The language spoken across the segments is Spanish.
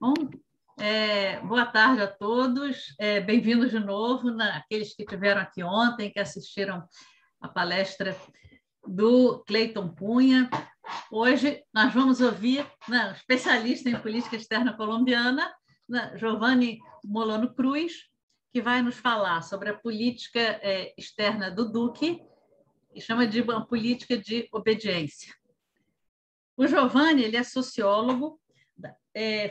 Bom, boa tarde a todos, bem-vindos de novo, aqueles que estiveram aqui ontem, que assistiram a palestra do Cleiton Cunha. Hoje nós vamos ouvir um especialista em política externa colombiana, Giovanni Molano Cruz, que vai nos falar sobre a política externa do Duque, e chama de uma política de obediência. O Giovanni, ele é sociólogo,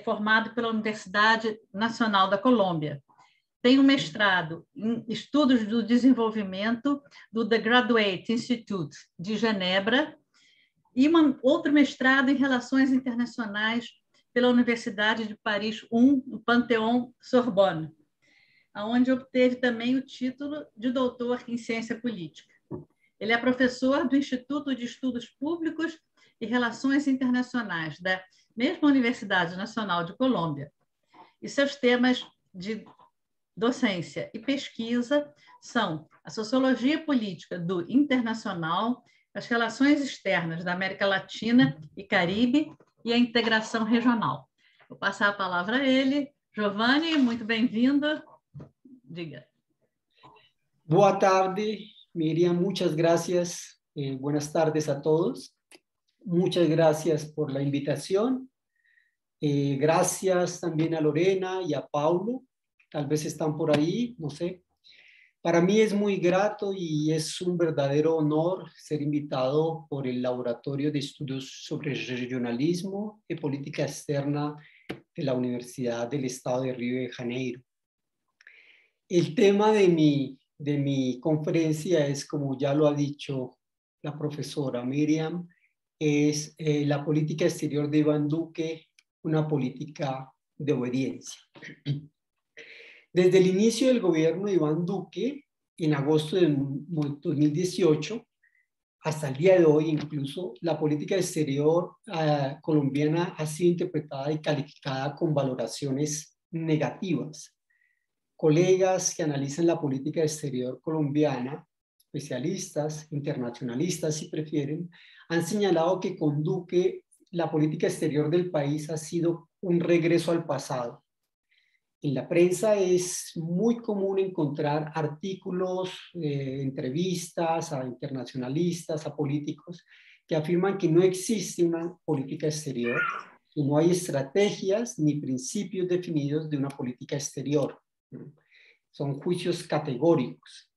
formado pela Universidade Nacional da Colômbia. Tem um mestrado em Estudos do Desenvolvimento do The Graduate Institute de Genebra e outro mestrado em Relações Internacionais pela Universidade de Paris I, no Panthéon Sorbonne, onde obteve também o título de doutor em Ciência Política. Ele é professor do Instituto de Estudos Públicos e Relações Internacionais da mesma Universidade Nacional de Colômbia. E seus temas de docência e pesquisa são a sociologia política do internacional, as relações externas da América Latina e Caribe e a integração regional. Vou passar a palavra a ele. Giovanni, muito bem-vindo. Diga. Boa tarde, Miriam. Muchas gracias. Buenas tardes a todos. Muchas gracias por la invitación. Gracias también a Lorena y a Paulo. Tal vez están por ahí, no sé. Para mí es muy grato y es un verdadero honor ser invitado por el Laboratorio de Estudios sobre Regionalismo y Política Externa de la Universidad del Estado de Río de Janeiro. El tema de mi conferencia es, como ya lo ha dicho la profesora Miriam, es la política exterior de Iván Duque, una política de obediencia. Desde el inicio del gobierno de Iván Duque, en agosto de 2018, hasta el día de hoy incluso, la política exterior colombiana ha sido interpretada y calificada con valoraciones negativas. Colegas que analizan la política exterior colombiana, especialistas, internacionalistas si prefieren, han señalado que con Duque la política exterior del país ha sido un regreso al pasado. En la prensa es muy común encontrar artículos, entrevistas a internacionalistas, a políticos, que afirman que no existe una política exterior, que no hay estrategias ni principios definidos de una política exterior. Son juicios categóricos.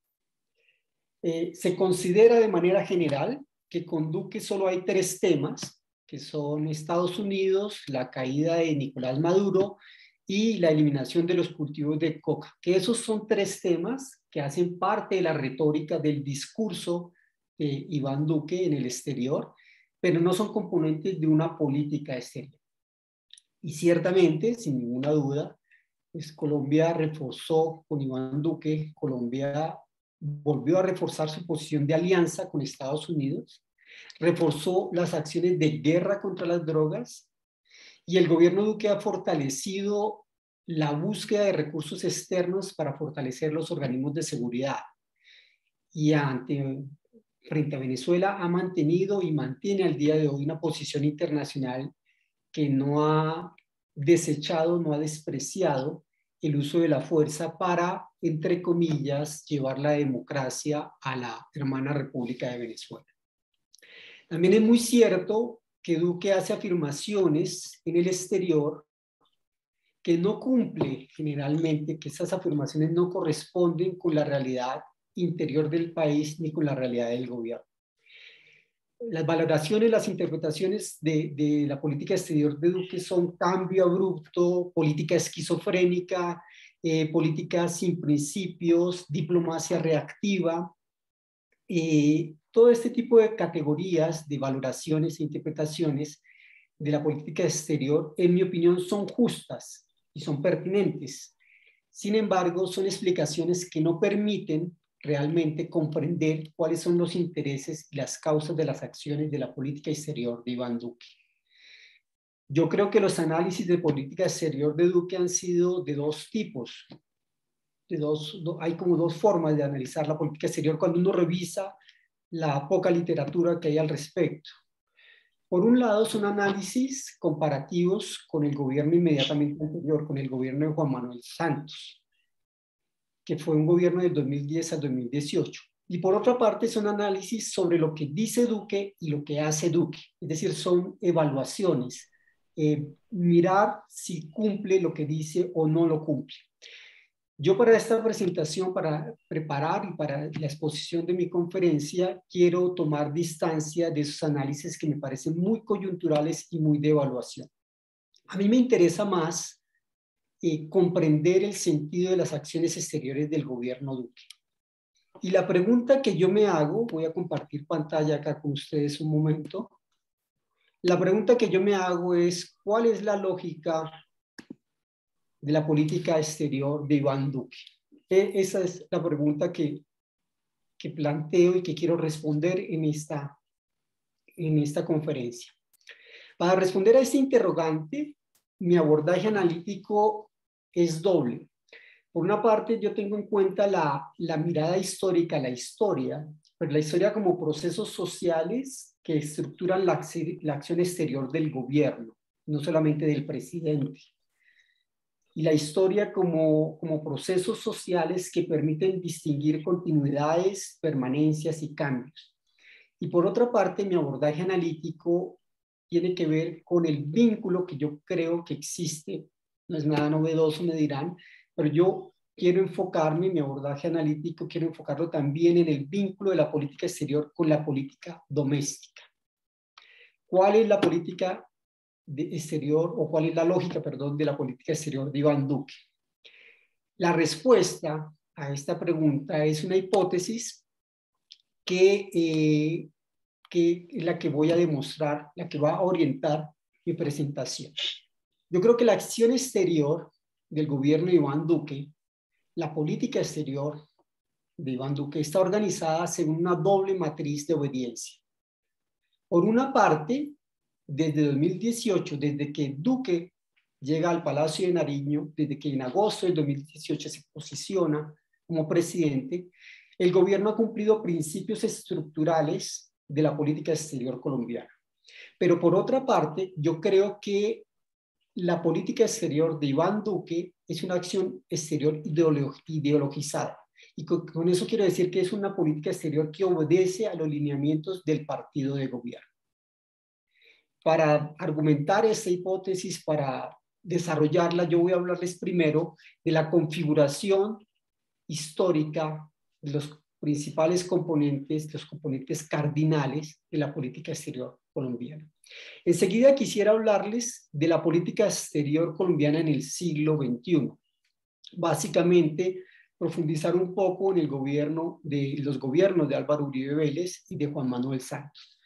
Se considera de manera general que con Duque solo hay tres temas, que son Estados Unidos, la caída de Nicolás Maduro y la eliminación de los cultivos de coca, que esos son tres temas que hacen parte de la retórica del discurso de Iván Duque en el exterior, pero no son componentes de una política exterior. Y ciertamente, sin ninguna duda, pues Colombia reforzó con Iván Duque, Colombia volvió a reforzar su posición de alianza con Estados Unidos, reforzó las acciones de guerra contra las drogas y el gobierno Duque ha fortalecido la búsqueda de recursos externos para fortalecer los organismos de seguridad. Y frente a Venezuela ha mantenido y mantiene al día de hoy una posición internacional que no ha desechado, no ha despreciado el uso de la fuerza para, entre comillas, llevar la democracia a la hermana República de Venezuela. También es muy cierto que Duque hace afirmaciones en el exterior que no cumple generalmente, que esas afirmaciones no corresponden con la realidad interior del país ni con la realidad del gobierno. Las valoraciones, las interpretaciones de la política exterior de Duque son cambio abrupto, política esquizofrénica, política sin principios, diplomacia reactiva. Todo este tipo de categorías de valoraciones e interpretaciones de la política exterior, en mi opinión, son justas y son pertinentes. Sin embargo, son explicaciones que no permiten realmente comprender cuáles son los intereses y las causas de las acciones de la política exterior de Iván Duque. Yo creo que los análisis de política exterior de Duque han sido de dos tipos. Hay como dos formas de analizar la política exterior cuando uno revisa la poca literatura que hay al respecto. Por un lado, son análisis comparativos con el gobierno inmediatamente anterior, con el gobierno de Juan Manuel Santos, que fue un gobierno del 2010 al 2018. Y por otra parte, son análisis sobre lo que dice Duque y lo que hace Duque. Es decir, son evaluaciones, mirar si cumple lo que dice o no lo cumple. Yo para esta presentación, para preparar y para la exposición de mi conferencia, quiero tomar distancia de esos análisis que me parecen muy coyunturales y muy de evaluación. A mí me interesa más comprender el sentido de las acciones exteriores del gobierno Duque. Y la pregunta que yo me hago, voy a compartir pantalla acá con ustedes un momento. La pregunta que yo me hago es, ¿cuál es la lógica de la política exterior de Iván Duque? Esa es la pregunta que planteo y que quiero responder en esta conferencia. Para responder a este interrogante, mi abordaje analítico es doble. Por una parte, yo tengo en cuenta la mirada histórica, la historia, pero la historia como procesos sociales que estructuran la acción exterior del gobierno, no solamente del presidente. Y la historia como procesos sociales que permiten distinguir continuidades, permanencias y cambios. Y por otra parte, mi abordaje analítico tiene que ver con el vínculo que yo creo que existe. No es nada novedoso, me dirán, pero yo quiero enfocarme, mi abordaje analítico, quiero enfocarlo también en el vínculo de la política exterior con la política doméstica. ¿Cuál es la política exterior, o cuál es la lógica, perdón, de la política exterior de Iván Duque? La respuesta a esta pregunta es una hipótesis que es la que voy a demostrar, la que va a orientar mi presentación. Yo creo que la acción exterior del gobierno de Iván Duque, la política exterior de Iván Duque, está organizada según una doble matriz de obediencia. Por una parte, desde 2018, desde que Duque llega al Palacio de Nariño, desde que en agosto del 2018 se posiciona como presidente, el gobierno ha cumplido principios estructurales de la política exterior colombiana. Pero por otra parte, yo creo que la política exterior de Iván Duque es una acción exterior ideologizada. Y con eso quiero decir que es una política exterior que obedece a los lineamientos del partido de gobierno. Para argumentar esta hipótesis, para desarrollarla, yo voy a hablarles primero de la configuración histórica de los principales componentes, los componentes cardinales de la política exterior colombiana. Enseguida quisiera hablarles de la política exterior colombiana en el siglo XXI. Básicamente, profundizar un poco en los gobiernos de Álvaro Uribe Vélez y de Juan Manuel Santos.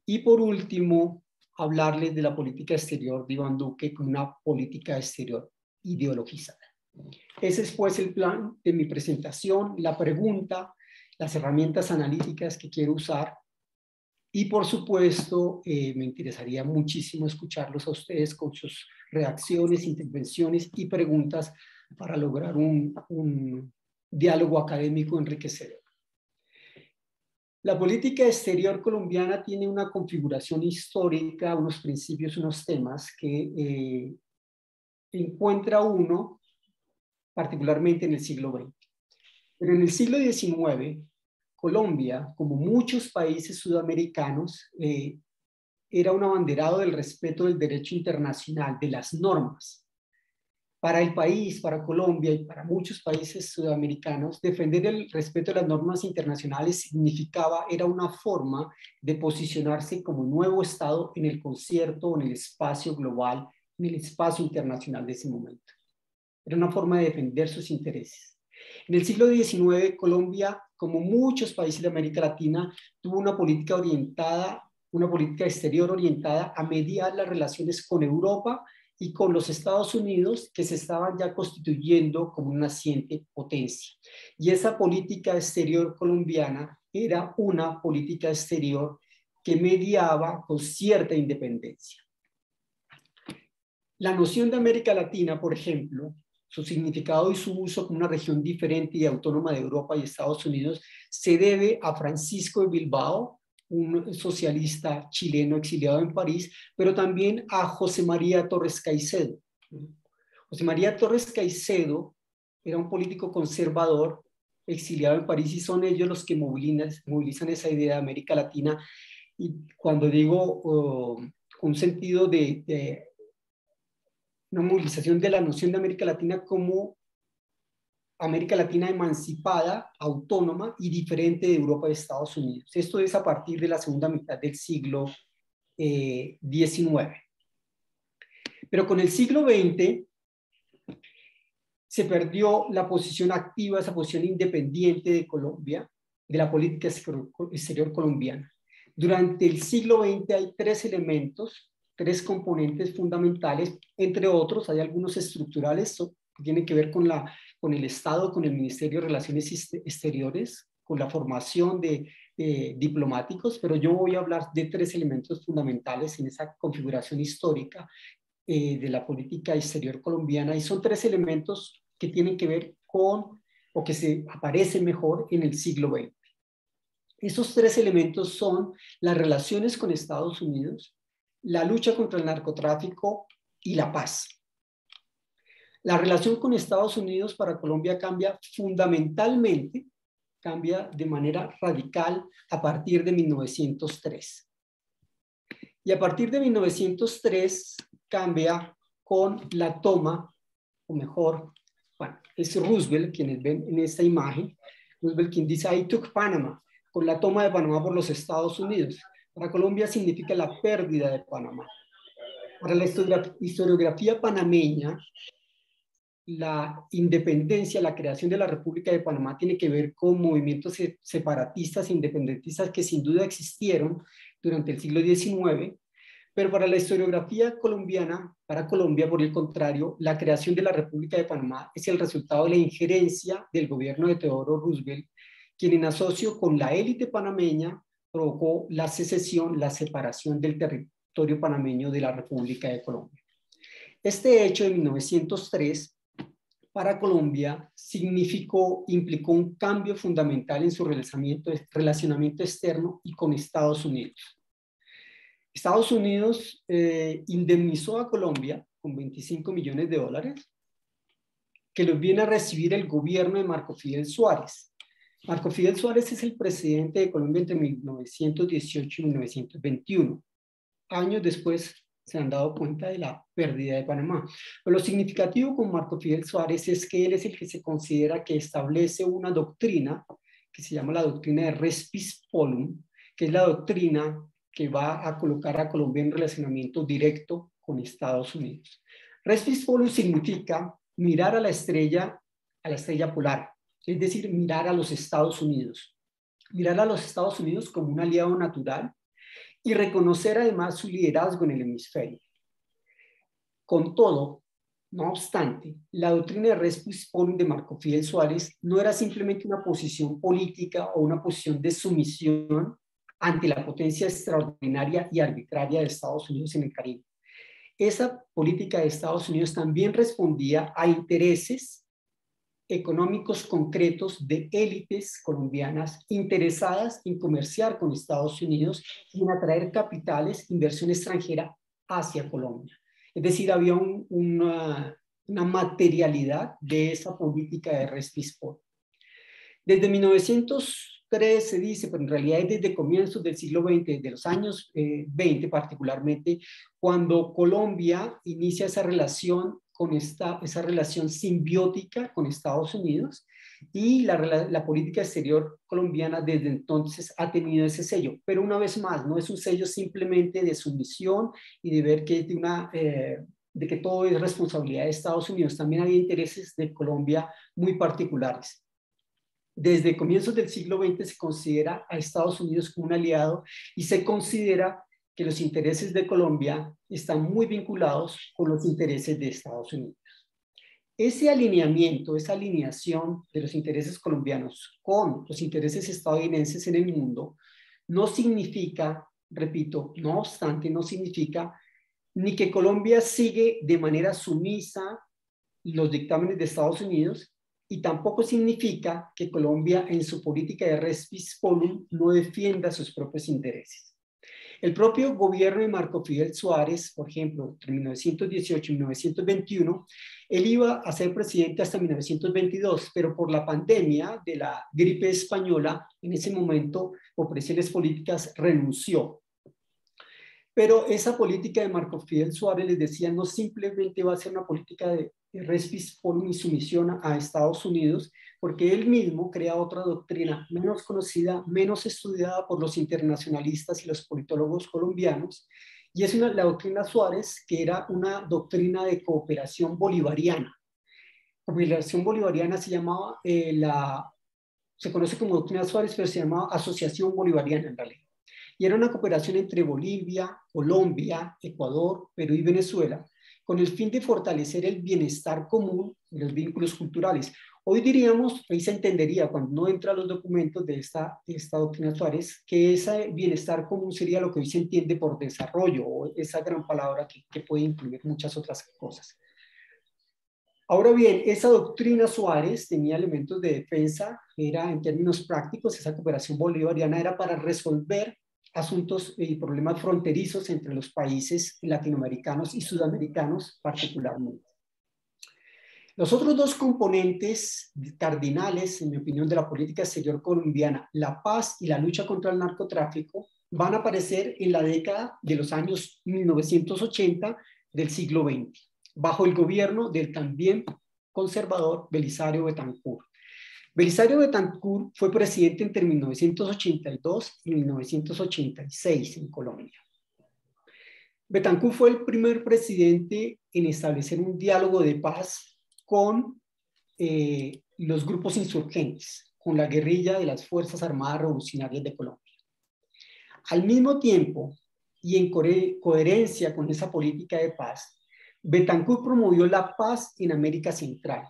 Y por último, hablarles de la política exterior de Iván Duque como una política exterior ideologizada. Ese es pues el plan de mi presentación, la pregunta, las herramientas analíticas que quiero usar y por supuesto me interesaría muchísimo escucharlos a ustedes con sus reacciones, intervenciones y preguntas para lograr un diálogo académico enriquecedor. La política exterior colombiana tiene una configuración histórica, unos principios, unos temas que encuentra uno particularmente en el siglo XX. Pero en el siglo XIX, Colombia, como muchos países sudamericanos, era un abanderado del respeto del derecho internacional, de las normas. Para el país, para Colombia y para muchos países sudamericanos, defender el respeto de las normas internacionales era una forma de posicionarse como nuevo Estado en el concierto, en el espacio global, en el espacio internacional de ese momento. Era una forma de defender sus intereses. En el siglo XIX, Colombia, como muchos países de América Latina, tuvo una política exterior orientada a mediar las relaciones con Europa y con los Estados Unidos, que se estaban ya constituyendo como una naciente potencia. Y esa política exterior colombiana era una política exterior que mediaba con cierta independencia. La noción de América Latina, por ejemplo, su significado y su uso como una región diferente y autónoma de Europa y Estados Unidos, se debe a Francisco de Bilbao, un socialista chileno exiliado en París, pero también a José María Torres Caicedo. José María Torres Caicedo era un político conservador exiliado en París, y son ellos los que movilizan esa idea de América Latina. Y cuando digo un sentido de una movilización de la noción de América Latina como América Latina emancipada, autónoma y diferente de Europa y Estados Unidos. Esto es a partir de la segunda mitad del siglo XIX. Pero con el siglo XX se perdió la posición activa, esa posición independiente de Colombia, de la política exterior colombiana. Durante el siglo XX hay tres elementos, tres componentes fundamentales, entre otros hay algunos estructurales que tienen que ver con el Estado, con el Ministerio de Relaciones Exteriores, con la formación de diplomáticos, pero yo voy a hablar de tres elementos fundamentales en esa configuración histórica de la política exterior colombiana, y son tres elementos que tienen que ver con, o que se aparecen mejor en el siglo XX. Esos tres elementos son las relaciones con Estados Unidos, la lucha contra el narcotráfico y la paz. La relación con Estados Unidos para Colombia cambia fundamentalmente, cambia de manera radical a partir de 1903. Y a partir de 1903 cambia con la toma, o mejor, bueno, es Roosevelt, quienes ven en esta imagen, Roosevelt quien dice, I took Panama, con la toma de Panamá por los Estados Unidos. Para Colombia significa la pérdida de Panamá. Para la historiografía panameña, la independencia, la creación de la República de Panamá tiene que ver con movimientos separatistas e independentistas que sin duda existieron durante el siglo XIX, pero para la historiografía colombiana, para Colombia, por el contrario, la creación de la República de Panamá es el resultado de la injerencia del gobierno de Teodoro Roosevelt, quien en asocio con la élite panameña provocó la secesión, la separación del territorio panameño de la República de Colombia. Este hecho de 1903 para Colombia implicó un cambio fundamental en su relacionamiento externo y con Estados Unidos. Estados Unidos indemnizó a Colombia con $25 millones, que los viene a recibir el gobierno de Marco Fidel Suárez. Marco Fidel Suárez es el presidente de Colombia entre 1918 y 1921. Años después se han dado cuenta de la pérdida de Panamá. Pero lo significativo con Marco Fidel Suárez es que él es el que se considera que establece una doctrina que se llama la doctrina de Res Polum, que es la doctrina que va a colocar a Colombia en relacionamiento directo con Estados Unidos. Res Polum significa mirar a la estrella polar, es decir, mirar a los Estados Unidos. Mirar a los Estados Unidos como un aliado natural y reconocer además su liderazgo en el hemisferio. Con todo, no obstante, la doctrina de Res Polum de Marco Fidel Suárez no era simplemente una posición política o una posición de sumisión ante la potencia extraordinaria y arbitraria de Estados Unidos en el Caribe. Esa política de Estados Unidos también respondía a intereses económicos concretos de élites colombianas interesadas en comerciar con Estados Unidos y en atraer capitales, inversión extranjera hacia Colombia. Es decir, había una materialidad de esa política de Res Polum. Desde 1903 se dice, pero en realidad es desde comienzos del siglo XX, desde los años 20 particularmente, cuando Colombia inicia esa relación esa relación simbiótica con Estados Unidos, y la política exterior colombiana desde entonces ha tenido ese sello. Pero una vez más, no es un sello simplemente de sumisión y de ver que de que todo es responsabilidad de Estados Unidos. También había intereses de Colombia muy particulares. Desde comienzos del siglo XX se considera a Estados Unidos como un aliado y se considera que los intereses de Colombia están muy vinculados con los intereses de Estados Unidos. Ese alineamiento, esa alineación de los intereses colombianos con los intereses estadounidenses en el mundo no significa, repito, no obstante, no significa ni que Colombia sigue de manera sumisa los dictámenes de Estados Unidos, y tampoco significa que Colombia en su política de res Polum no defienda sus propios intereses. El propio gobierno de Marco Fidel Suárez, por ejemplo, entre 1918 y 1921, él iba a ser presidente hasta 1922, pero por la pandemia de la gripe española, en ese momento, por presiones políticas, renunció. Pero esa política de Marco Fidel Suárez, les decía, no simplemente va a ser una política de res polum y sumisión a Estados Unidos, porque él mismo crea otra doctrina menos conocida, menos estudiada por los internacionalistas y los politólogos colombianos, y es la doctrina Suárez, que era una doctrina de cooperación bolivariana. Cooperación bolivariana se llamaba, se conoce como doctrina Suárez, pero se llamaba Asociación Bolivariana en realidad. Y era una cooperación entre Bolivia, Colombia, Ecuador, Perú y Venezuela, con el fin de fortalecer el bienestar común y los vínculos culturales. Hoy diríamos, ahí se entendería cuando no entra a los documentos de esta doctrina Suárez, que ese bienestar común sería lo que hoy se entiende por desarrollo, o esa gran palabra que puede incluir muchas otras cosas. Ahora bien, esa doctrina Suárez tenía elementos de defensa, era en términos prácticos, esa cooperación bolivariana era para resolver asuntos y problemas fronterizos entre los países latinoamericanos y sudamericanos particularmente. Los otros dos componentes cardinales, en mi opinión, de la política exterior colombiana, la paz y la lucha contra el narcotráfico, van a aparecer en la década de los años 1980 del siglo XX, bajo el gobierno del también conservador Belisario Betancur. Belisario Betancur fue presidente entre 1982 y 1986 en Colombia. Betancur fue el primer presidente en establecer un diálogo de paz con los grupos insurgentes, con la guerrilla de las Fuerzas Armadas Revolucionarias de Colombia. Al mismo tiempo, y en coherencia con esa política de paz, Betancur promovió la paz en América Central.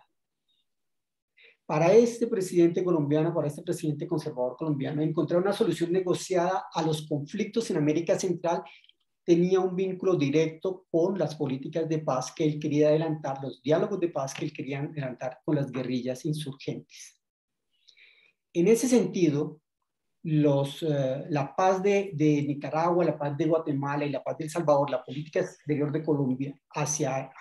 Para este presidente colombiano, para este presidente conservador colombiano, encontrar una solución negociada a los conflictos en América Central tenía un vínculo directo con las políticas de paz que él quería adelantar, los diálogos de paz que él quería adelantar con las guerrillas insurgentes. En ese sentido, la paz de Nicaragua, la paz de Guatemala y la paz de El Salvador, la política exterior de Colombia hacia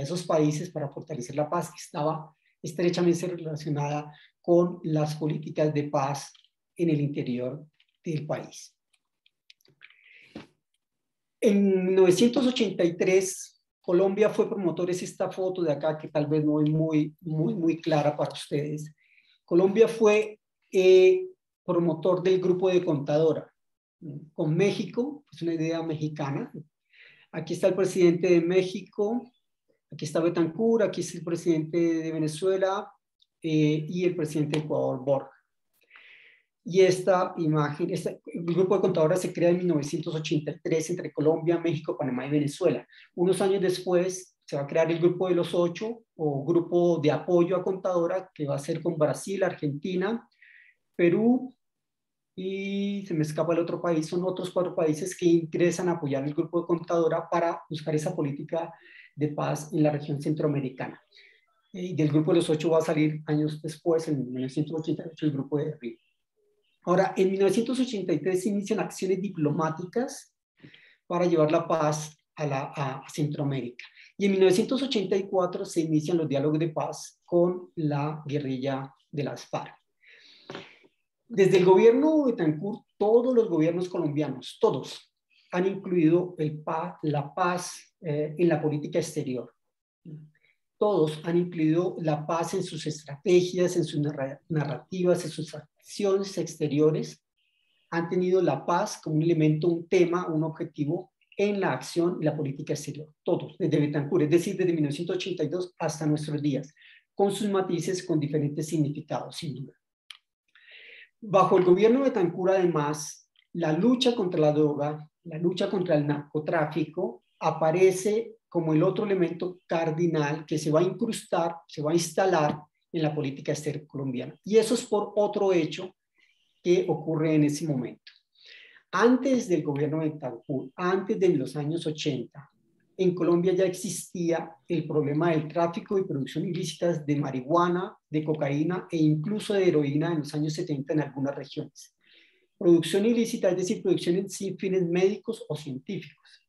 esos países para fortalecer la paz estaba estrechamente relacionada con las políticas de paz en el interior del país. En 1983, Colombia fue promotor, es esta foto de acá que tal vez no es muy clara para ustedes. Colombia fue promotor del grupo de Contadora con México, es una idea mexicana. Aquí está el presidente de México, aquí está Betancur, aquí es el presidente de Venezuela y el presidente de Ecuador, Borja. Y esta imagen, el grupo de Contadora se crea en 1983 entre Colombia, México, Panamá y Venezuela. Unos años después se va a crear el grupo de los 8 o grupo de apoyo a Contadora, que va a ser con Brasil, Argentina, Perú y se me escapa el otro país. Son otros 4 países que ingresan a apoyar el grupo de Contadora para buscar esa política de paz en la región centroamericana. Y del grupo de los 8 va a salir años después, en 1988, el grupo de Río. Ahora, en 1983 se inician acciones diplomáticas para llevar la paz a Centroamérica. Y en 1984 se inician los diálogos de paz con la guerrilla de las FARC. Desde el gobierno de Betancur, todos los gobiernos colombianos, todos, han incluido la paz en la política exterior. Todos han incluido la paz en sus estrategias, en sus narrativas, en sus acciones exteriores. Han tenido la paz como un elemento, un tema, un objetivo en la acción y la política exterior. Todos, desde Betancur, es decir, desde 1982 hasta nuestros días, con sus matices, con diferentes significados, sin duda. Bajo el gobierno de Betancur, además, la lucha contra la droga, la lucha contra el narcotráfico aparece como el otro elemento cardinal que se va a incrustar, se va a instalar en la política exterior colombiana. Y eso es por otro hecho que ocurre en ese momento. Antes del gobierno de Betancur, antes de los años 80, en Colombia ya existía el problema del tráfico y producción ilícitas de marihuana, de cocaína e incluso de heroína en los años 70 en algunas regiones. Producción ilícita, es decir, producción sin fines médicos o científicos.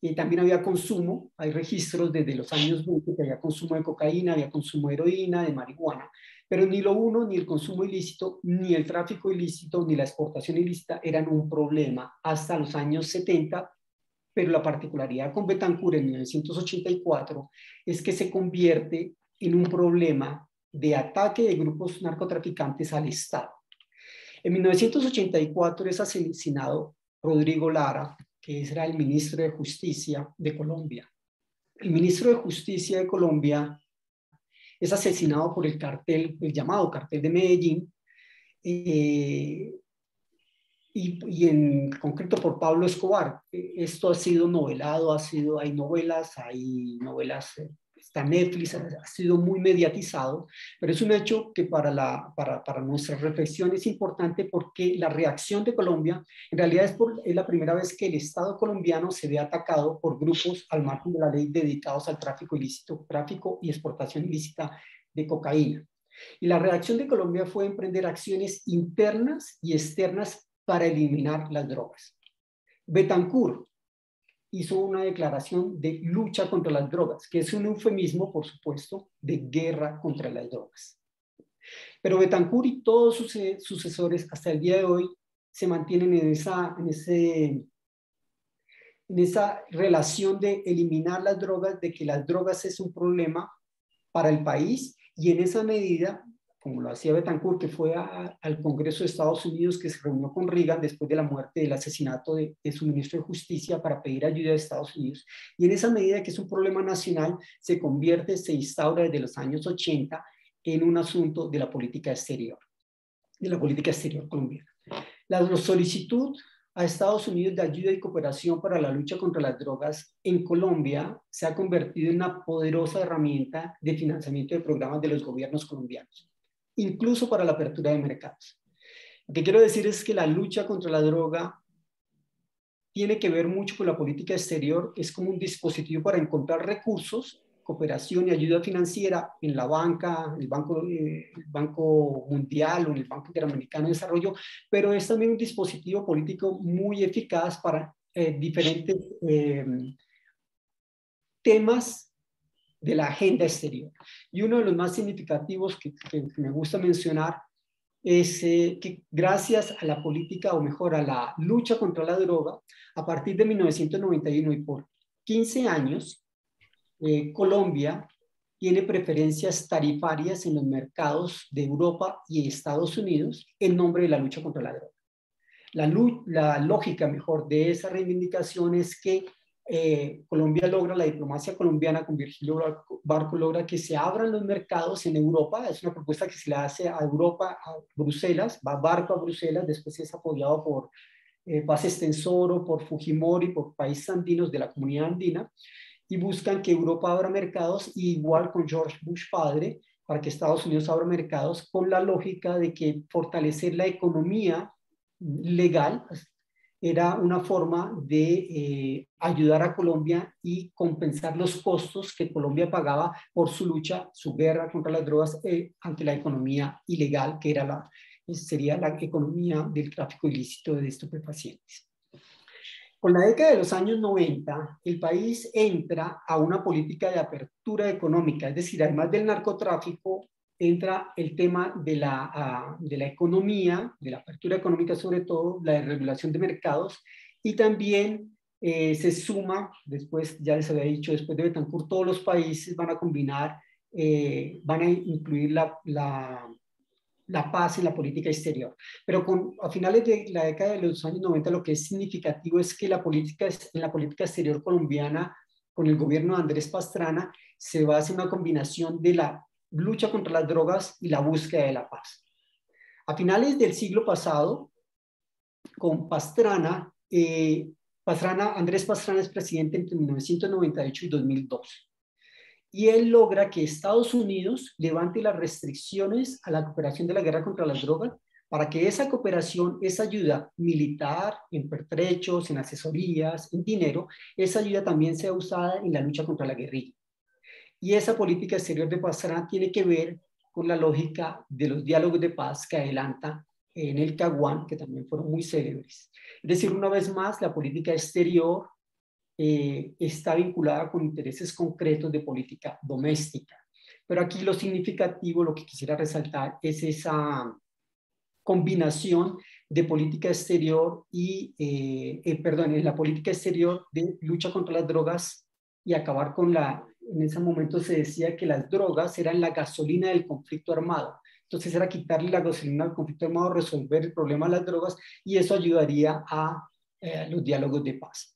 Y también había consumo, hay registros desde los años 20 que había consumo de cocaína, había consumo de heroína, de marihuana, pero ni lo uno, ni el consumo ilícito, ni el tráfico ilícito, ni la exportación ilícita eran un problema hasta los años 70, pero la particularidad con Betancur en 1984 es que se convierte en un problema de ataque de grupos narcotraficantes al Estado. En 1984 es asesinado Rodrigo Lara, que era el ministro de Justicia de Colombia. El ministro de Justicia de Colombia es asesinado por el cartel, el llamado cartel de Medellín, y en concreto por Pablo Escobar. Esto ha sido novelado, hay novelas, está Netflix, ha sido muy mediatizado, pero es un hecho que para nuestra reflexión es importante porque la reacción de Colombia en realidad es la primera vez que el Estado colombiano se ve atacado por grupos al margen de la ley dedicados al tráfico ilícito, tráfico y exportación ilícita de cocaína. Y la reacción de Colombia fue emprender acciones internas y externas para eliminar las drogas. Betancur hizo una declaración de lucha contra las drogas, que es un eufemismo, por supuesto, de guerra contra las drogas. Pero Betancur y todos sus sucesores hasta el día de hoy se mantienen en esa relación de eliminar las drogas, de que las drogas es un problema para el país, y en esa medida, como lo hacía Betancur, que fue al Congreso de Estados Unidos, que se reunió con Reagan después de la muerte, del asesinato de su ministro de Justicia, para pedir ayuda de Estados Unidos. Y en esa medida que es un problema nacional, se instaura desde los años 80 en un asunto de la política exterior colombiana. La solicitud a Estados Unidos de ayuda y cooperación para la lucha contra las drogas en Colombia se ha convertido en una poderosa herramienta de financiamiento de programas de los gobiernos colombianos, incluso para la apertura de mercados. Lo que quiero decir es que la lucha contra la droga tiene que ver mucho con la política exterior, es como un dispositivo para encontrar recursos, cooperación y ayuda financiera en la banca, el Banco Mundial o en el Banco Interamericano de Desarrollo, pero es también un dispositivo político muy eficaz para diferentes temas de la agenda exterior. Y uno de los más significativos que me gusta mencionar es que gracias a la política, o mejor, a la lucha contra la droga, a partir de 1991 y por 15 años, Colombia tiene preferencias tarifarias en los mercados de Europa y Estados Unidos en nombre de la lucha contra la droga. La lógica, mejor, de esa reivindicación es que Colombia logra, la diplomacia colombiana con Virgilio Barco logra que se abran los mercados en Europa. Es una propuesta que se le hace a Europa, a Bruselas, va Barco a Bruselas, después es apoyado por Paz Extensoro, por Fujimori, por países andinos de la comunidad andina, y buscan que Europa abra mercados, y igual con George Bush padre, para que Estados Unidos abra mercados, con la lógica de que fortalecer la economía legal era una forma de ayudar a Colombia y compensar los costos que Colombia pagaba por su lucha, su guerra contra las drogas ante la economía ilegal, que sería la economía del tráfico ilícito de estupefacientes. Con la década de los años 90, el país entra a una política de apertura económica, es decir, además del narcotráfico, entra el tema de la economía, de la apertura económica sobre todo, la regulación de mercados, y también se suma, después, ya les había dicho, después de Betancur, todos los países van a combinar, van a incluir la paz en la política exterior. Pero a finales de la década de los años 90 lo que es significativo es que en la política exterior colombiana, con el gobierno de Andrés Pastrana, se va a hacer una combinación de la lucha contra las drogas y la búsqueda de la paz. A finales del siglo pasado, con Pastrana, Andrés Pastrana es presidente entre 1998 y 2002. Y él logra que Estados Unidos levante las restricciones a la cooperación de la guerra contra las drogas para que esa cooperación, esa ayuda militar, en pertrechos, en asesorías, en dinero, esa ayuda también sea usada en la lucha contra la guerrilla. Y esa política exterior de Pastrana tiene que ver con la lógica de los diálogos de paz que adelanta en el Caguán, que también fueron muy célebres. Es decir, una vez más, la política exterior está vinculada con intereses concretos de política doméstica. Pero aquí lo significativo, lo que quisiera resaltar, es esa combinación de política exterior y, en la política exterior de lucha contra las drogas y acabar con en ese momento se decía que las drogas eran la gasolina del conflicto armado. Entonces era quitarle la gasolina al conflicto armado, resolver el problema de las drogas, y eso ayudaría a los diálogos de paz.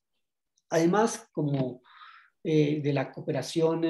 Además, como de la cooperación,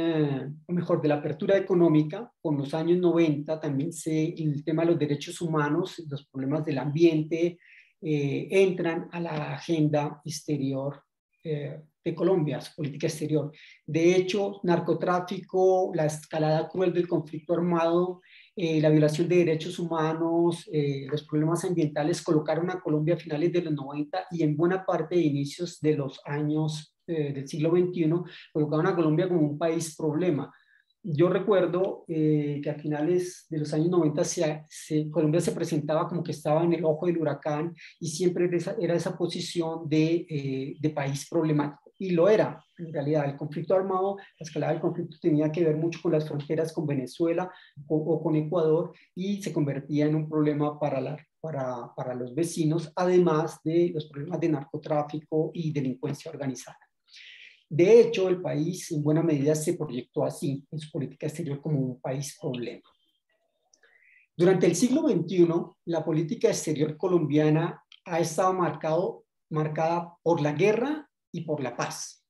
o mejor, de la apertura económica, con los años 90 también el tema de los derechos humanos, los problemas del ambiente, entran a la agenda exterior de Colombia, su política exterior. De hecho, narcotráfico, la escalada cruel del conflicto armado, la violación de derechos humanos, los problemas ambientales colocaron a Colombia a finales de los 90 y en buena parte de inicios de los años del siglo XXI, colocaron a Colombia como un país problema. Yo recuerdo que a finales de los años 90 Colombia se presentaba como que estaba en el ojo del huracán y siempre era esa posición de país problemático. Y lo era, en realidad. El conflicto armado, la escalada del conflicto tenía que ver mucho con las fronteras con Venezuela o con Ecuador, y se convertía en un problema para los vecinos, además de los problemas de narcotráfico y delincuencia organizada. De hecho, el país en buena medida se proyectó así en su política exterior como un país problema. Durante el siglo XXI, la política exterior colombiana ha estado marcada por la guerra y por la paz,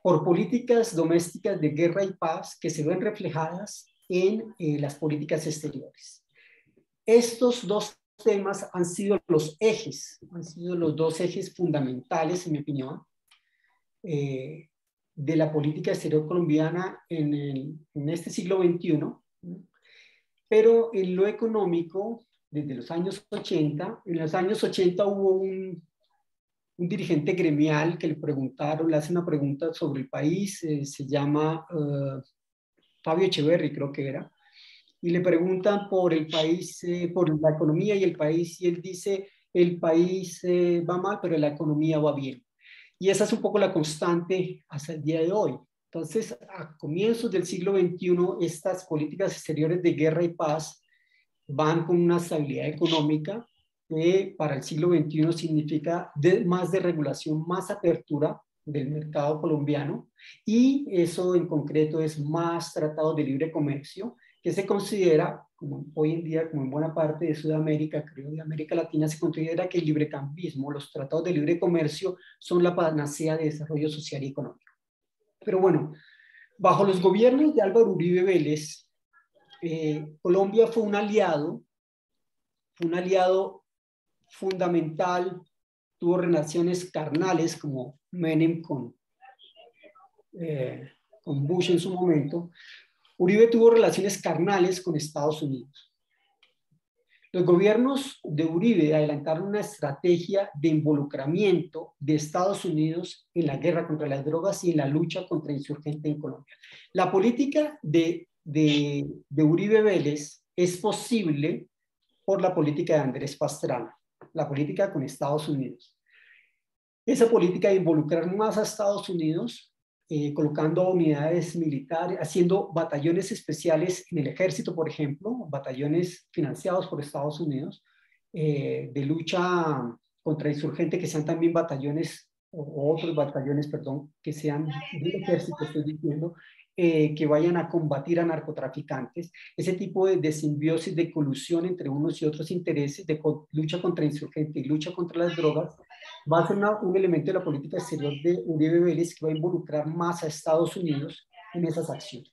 por políticas domésticas de guerra y paz que se ven reflejadas en las políticas exteriores. Estos dos temas han sido los dos ejes fundamentales, en mi opinión, de la política exterior colombiana en este siglo XXI, pero en lo económico, desde los años 80, en los años 80 hubo un dirigente gremial que le hace una pregunta sobre el país, se llama Fabio Echeverry, creo que era, y le preguntan por el país, por la economía y el país, y él dice, el país va mal, pero la economía va bien. Y esa es un poco la constante hasta el día de hoy. Entonces, a comienzos del siglo XXI, estas políticas exteriores de guerra y paz van con una estabilidad económica que para el siglo XXI significa más regulación, más apertura del mercado colombiano, y eso en concreto es más tratado de libre comercio, que se considera, como hoy en día, como en buena parte de Sudamérica, creo, de América Latina, se considera que el librecambismo, los tratados de libre comercio, son la panacea de desarrollo social y económico. Pero bueno, bajo los gobiernos de Álvaro Uribe Vélez, Colombia fue un aliado fundamental, tuvo relaciones carnales como Menem con Bush en su momento. Uribe tuvo relaciones carnales con Estados Unidos. Los gobiernos de Uribe adelantaron una estrategia de involucramiento de Estados Unidos en la guerra contra las drogas y en la lucha contra insurgentes en Colombia. La política de Uribe Vélez es posible por la política de Andrés Pastrana, la política con Estados Unidos. Esa política de involucrar más a Estados Unidos, colocando unidades militares, haciendo batallones especiales en el ejército, por ejemplo, batallones financiados por Estados Unidos, de lucha contra insurgentes, que sean también batallones, o otros batallones, perdón, que sean del ejército, estoy diciendo, que vayan a combatir a narcotraficantes. Ese tipo de simbiosis, de colusión entre unos y otros intereses, de lucha contra insurgentes y lucha contra las drogas, va a ser un elemento de la política exterior de Uribe Vélez que va a involucrar más a Estados Unidos en esas acciones.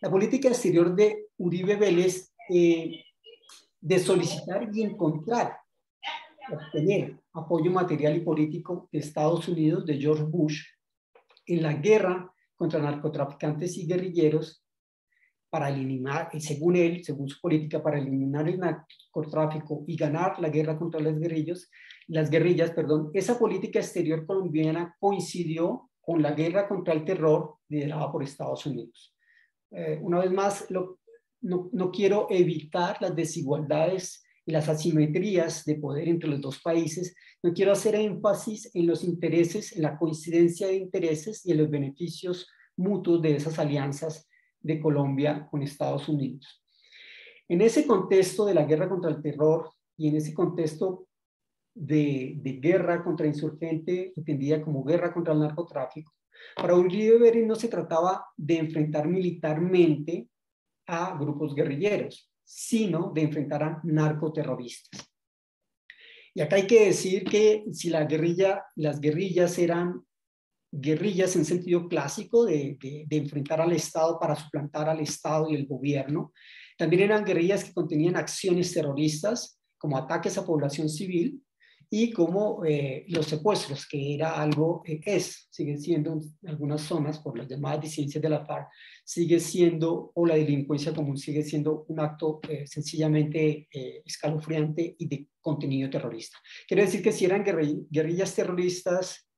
La política exterior de Uribe Vélez, de solicitar y obtener apoyo material y político de Estados Unidos, de George Bush, en la guerra contra narcotraficantes y guerrilleros, para eliminar, y según él, según su política, para eliminar el narcotráfico y ganar la guerra contra las guerrillas, esa política exterior colombiana coincidió con la guerra contra el terror liderada por Estados Unidos. Una vez más, no quiero evitar las desigualdades y las asimetrías de poder entre los dos países. No quiero hacer énfasis en los intereses, en la coincidencia de intereses y en los beneficios mutuos de esas alianzas de Colombia con Estados Unidos. En ese contexto de la guerra contra el terror y en ese contexto de guerra contra insurgente, entendida como guerra contra el narcotráfico, para Uribe Vélez no se trataba de enfrentar militarmente a grupos guerrilleros, sino de enfrentar a narcoterroristas. Y acá hay que decir que si las guerrillas eran guerrillas en sentido clásico de enfrentar al Estado para suplantar al Estado y el gobierno, también eran guerrillas que contenían acciones terroristas como ataques a población civil y como los secuestros, que era algo, sigue siendo en algunas zonas, por las llamadas disidencias de la FARC, sigue siendo, o la delincuencia común sigue siendo un acto sencillamente escalofriante y de contenido terrorista. Quiere decir que si eran guerrillas terroristas,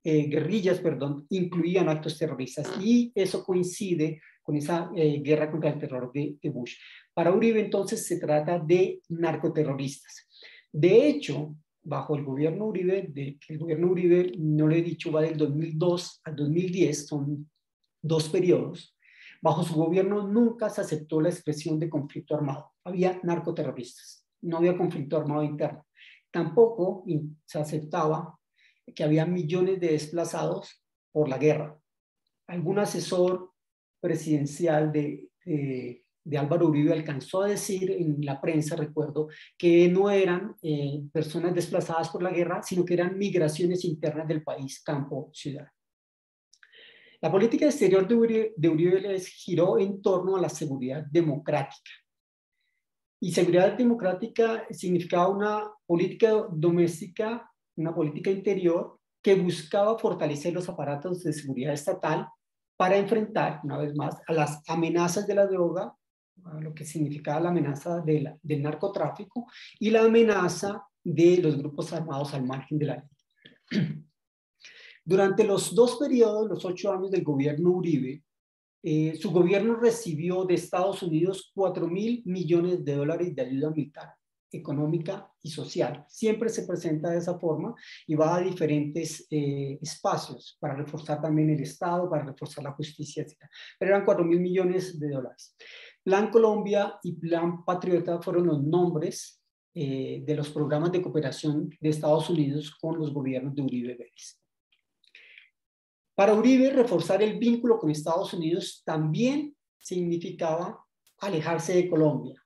incluían actos terroristas, y eso coincide con esa guerra contra el terror de Bush. Para Uribe entonces se trata de narcoterroristas. De hecho, bajo el gobierno Uribe, el gobierno Uribe, no le he dicho, va del 2002 al 2010, son 2 periodos. Bajo su gobierno nunca se aceptó la expresión de conflicto armado. Había narcoterroristas, no había conflicto armado interno. Tampoco se aceptaba que había millones de desplazados por la guerra. Algún asesor presidencial de Álvaro Uribe alcanzó a decir en la prensa, recuerdo, que no eran personas desplazadas por la guerra, sino que eran migraciones internas del país, campo, ciudad. La política exterior de Uribe giró en torno a la seguridad democrática. Y seguridad democrática significaba una política doméstica, una política interior que buscaba fortalecer los aparatos de seguridad estatal para enfrentar, una vez más, a las amenazas de la droga, a lo que significaba la amenaza del narcotráfico y la amenaza de los grupos armados al margen de la ley. Durante los 2 periodos, los 8 años del gobierno Uribe, su gobierno recibió de Estados Unidos $4.000 millones de ayuda militar, económica y social. Siempre se presenta de esa forma y va a diferentes espacios para reforzar también el Estado, para reforzar la justicia, etc. Pero eran $4.000 millones. Plan Colombia y Plan Patriota fueron los nombres de los programas de cooperación de Estados Unidos con los gobiernos de Uribe Vélez. Para Uribe, reforzar el vínculo con Estados Unidos también significaba alejarse de Colombia,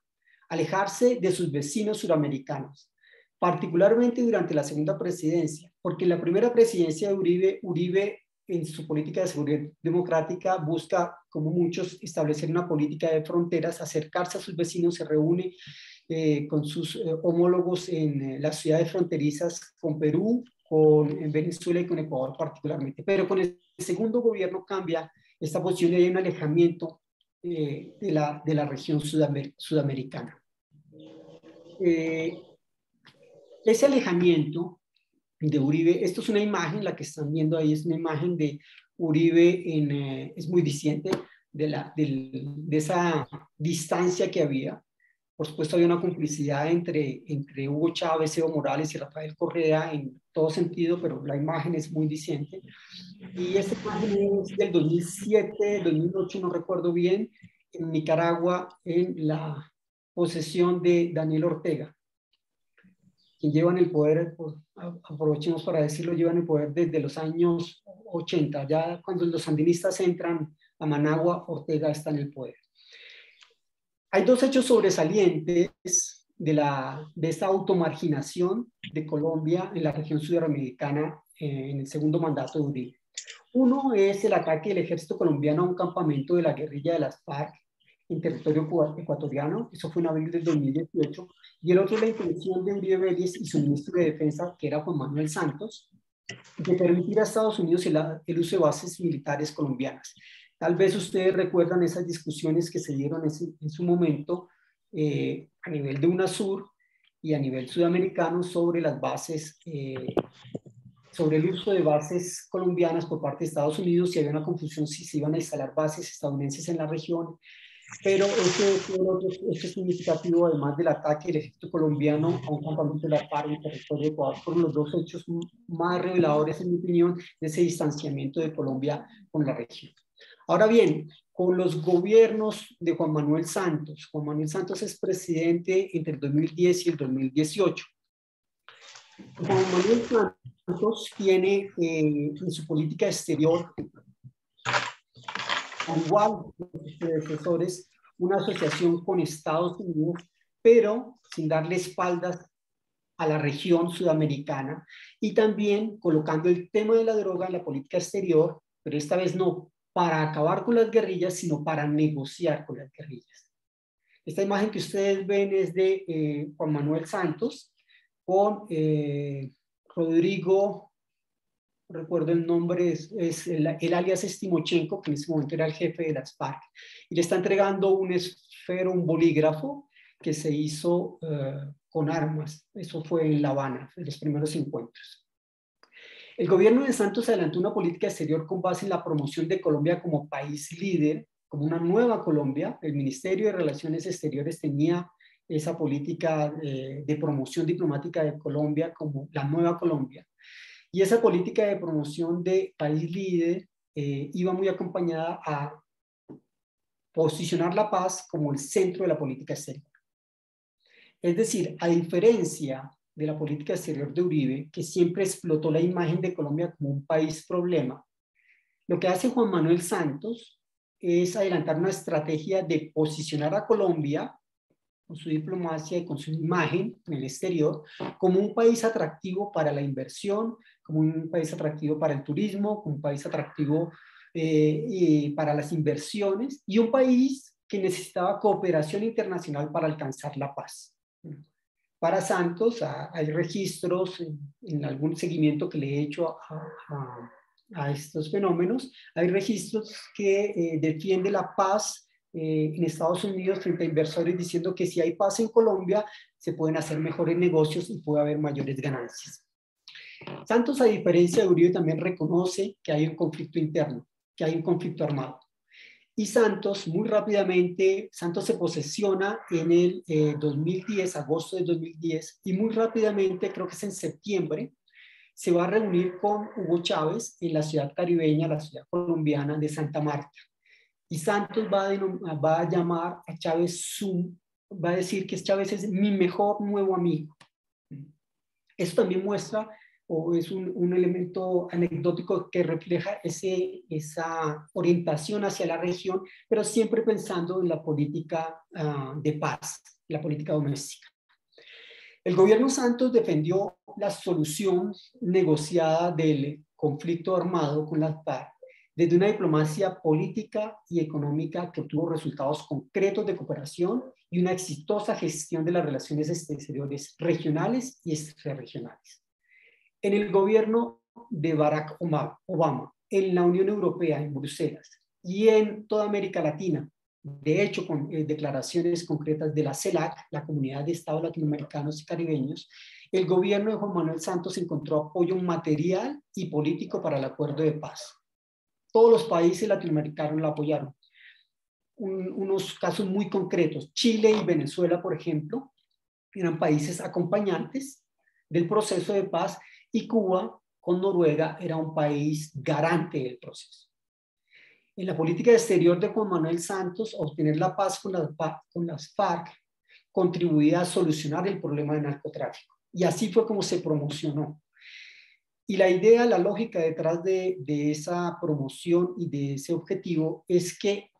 alejarse de sus vecinos suramericanos, particularmente durante la segunda presidencia, porque en la primera presidencia de Uribe en su política de seguridad democrática busca, como muchos, establecer una política de fronteras, acercarse a sus vecinos, se reúne con sus homólogos en las ciudades fronterizas con Perú, en Venezuela y con Ecuador particularmente. Pero con el segundo gobierno cambia esta posición y hay un alejamiento de la región sudamericana. Ese alejamiento de Uribe, esto es una imagen, la que están viendo ahí es una imagen de Uribe, es muy diciente de esa distancia que había. Por supuesto, había una complicidad entre Hugo Chávez, Evo Morales y Rafael Correa en todo sentido, pero la imagen es muy diciente. Y esta imagen es del 2007, 2008, no recuerdo bien, en Nicaragua, en la posesión de Daniel Ortega, quien llevan el poder, aprovechemos para decirlo, llevan el poder desde los años 80. Ya cuando los sandinistas entran a Managua, Ortega está en el poder. Hay 2 hechos sobresalientes de esta automarginación de Colombia en la región sudamericana en el segundo mandato de Uribe. Uno es el ataque del ejército colombiano a un campamento de la guerrilla de las FARC en territorio ecuatoriano, eso fue en abril del 2018, y el otro es la intención de Uribe Vélez y su ministro de Defensa, que era Juan Manuel Santos, de permitir a Estados Unidos el uso de bases militares colombianas. Tal vez ustedes recuerdan esas discusiones que se dieron en su momento a nivel de UNASUR y a nivel sudamericano sobre las bases, sobre el uso de bases colombianas por parte de Estados Unidos, y había una confusión si se iban a instalar bases estadounidenses en la región. Pero este fue otro hecho significativo, además del ataque del ejército colombiano a un campamento de la FARC en territorio de Ecuador. Fueron los dos hechos más reveladores, en mi opinión, de ese distanciamiento de Colombia con la región. Ahora bien, con los gobiernos de Juan Manuel Santos. Juan Manuel Santos es presidente entre el 2010 y el 2018. Juan Manuel Santos tiene en su política exterior, al igual que sus predecesores, una asociación con Estados Unidos, pero sin darle espaldas a la región sudamericana, y también colocando el tema de la droga en la política exterior, pero esta vez no para acabar con las guerrillas, sino para negociar con las guerrillas. Esta imagen que ustedes ven es de Juan Manuel Santos con Rodrigo, no recuerdo el nombre, es el alias es Timochenko, que en ese momento era el jefe de las FARC, y le está entregando un esfero, un bolígrafo que se hizo con armas. Eso fue en La Habana, en los primeros encuentros. El gobierno de Santos adelantó una política exterior con base en la promoción de Colombia como país líder, como una nueva Colombia. El Ministerio de Relaciones Exteriores tenía esa política de promoción diplomática de Colombia como la nueva Colombia. Y esa política de promoción de país líder iba muy acompañada a posicionar la paz como el centro de la política exterior. Es decir, a diferencia de la política exterior de Uribe, que siempre explotó la imagen de Colombia como un país problema, lo que hace Juan Manuel Santos es adelantar una estrategia de posicionar a Colombia con su diplomacia y con su imagen en el exterior como un país atractivo para la inversión, como un país atractivo para el turismo, como un país atractivo para las inversiones, y un país que necesitaba cooperación internacional para alcanzar la paz. Para Santos hay registros en algún seguimiento que le he hecho a estos fenómenos, hay registros que defienden la paz en Estados Unidos frente a inversores, diciendo que si hay paz en Colombia se pueden hacer mejores negocios y puede haber mayores ganancias. Santos, a diferencia de Uribe, también reconoce que hay un conflicto interno, que hay un conflicto armado. Y Santos, muy rápidamente, Santos se posesiona en el 2010, agosto de 2010, y muy rápidamente, creo que es en septiembre, se va a reunir con Hugo Chávez en la ciudad caribeña, la ciudad colombiana de Santa Marta. Y Santos va a llamar a Chávez va a decir que Chávez es mi mejor nuevo amigo. Esto también muestra, o es un elemento anecdótico que refleja esa orientación hacia la región, pero siempre pensando en la política de paz, la política doméstica. El gobierno Santos defendió la solución negociada del conflicto armado con las FARC desde una diplomacia política y económica que obtuvo resultados concretos de cooperación y una exitosa gestión de las relaciones exteriores regionales y extrarregionales. En el gobierno de Barack Obama, en la Unión Europea, en Bruselas y en toda América Latina, de hecho con declaraciones concretas de la CELAC, la Comunidad de Estados Latinoamericanos y Caribeños, el gobierno de Juan Manuel Santos encontró apoyo material y político para el acuerdo de paz. Todos los países latinoamericanos la apoyaron. Unos casos muy concretos, Chile y Venezuela, por ejemplo, eran países acompañantes del proceso de paz, y Cuba con Noruega era un país garante del proceso. En la política exterior de Juan Manuel Santos, obtener la paz con las FARC contribuía a solucionar el problema del narcotráfico. Y así fue como se promocionó. Y la idea, la lógica detrás de esa promoción y de ese objetivo es que,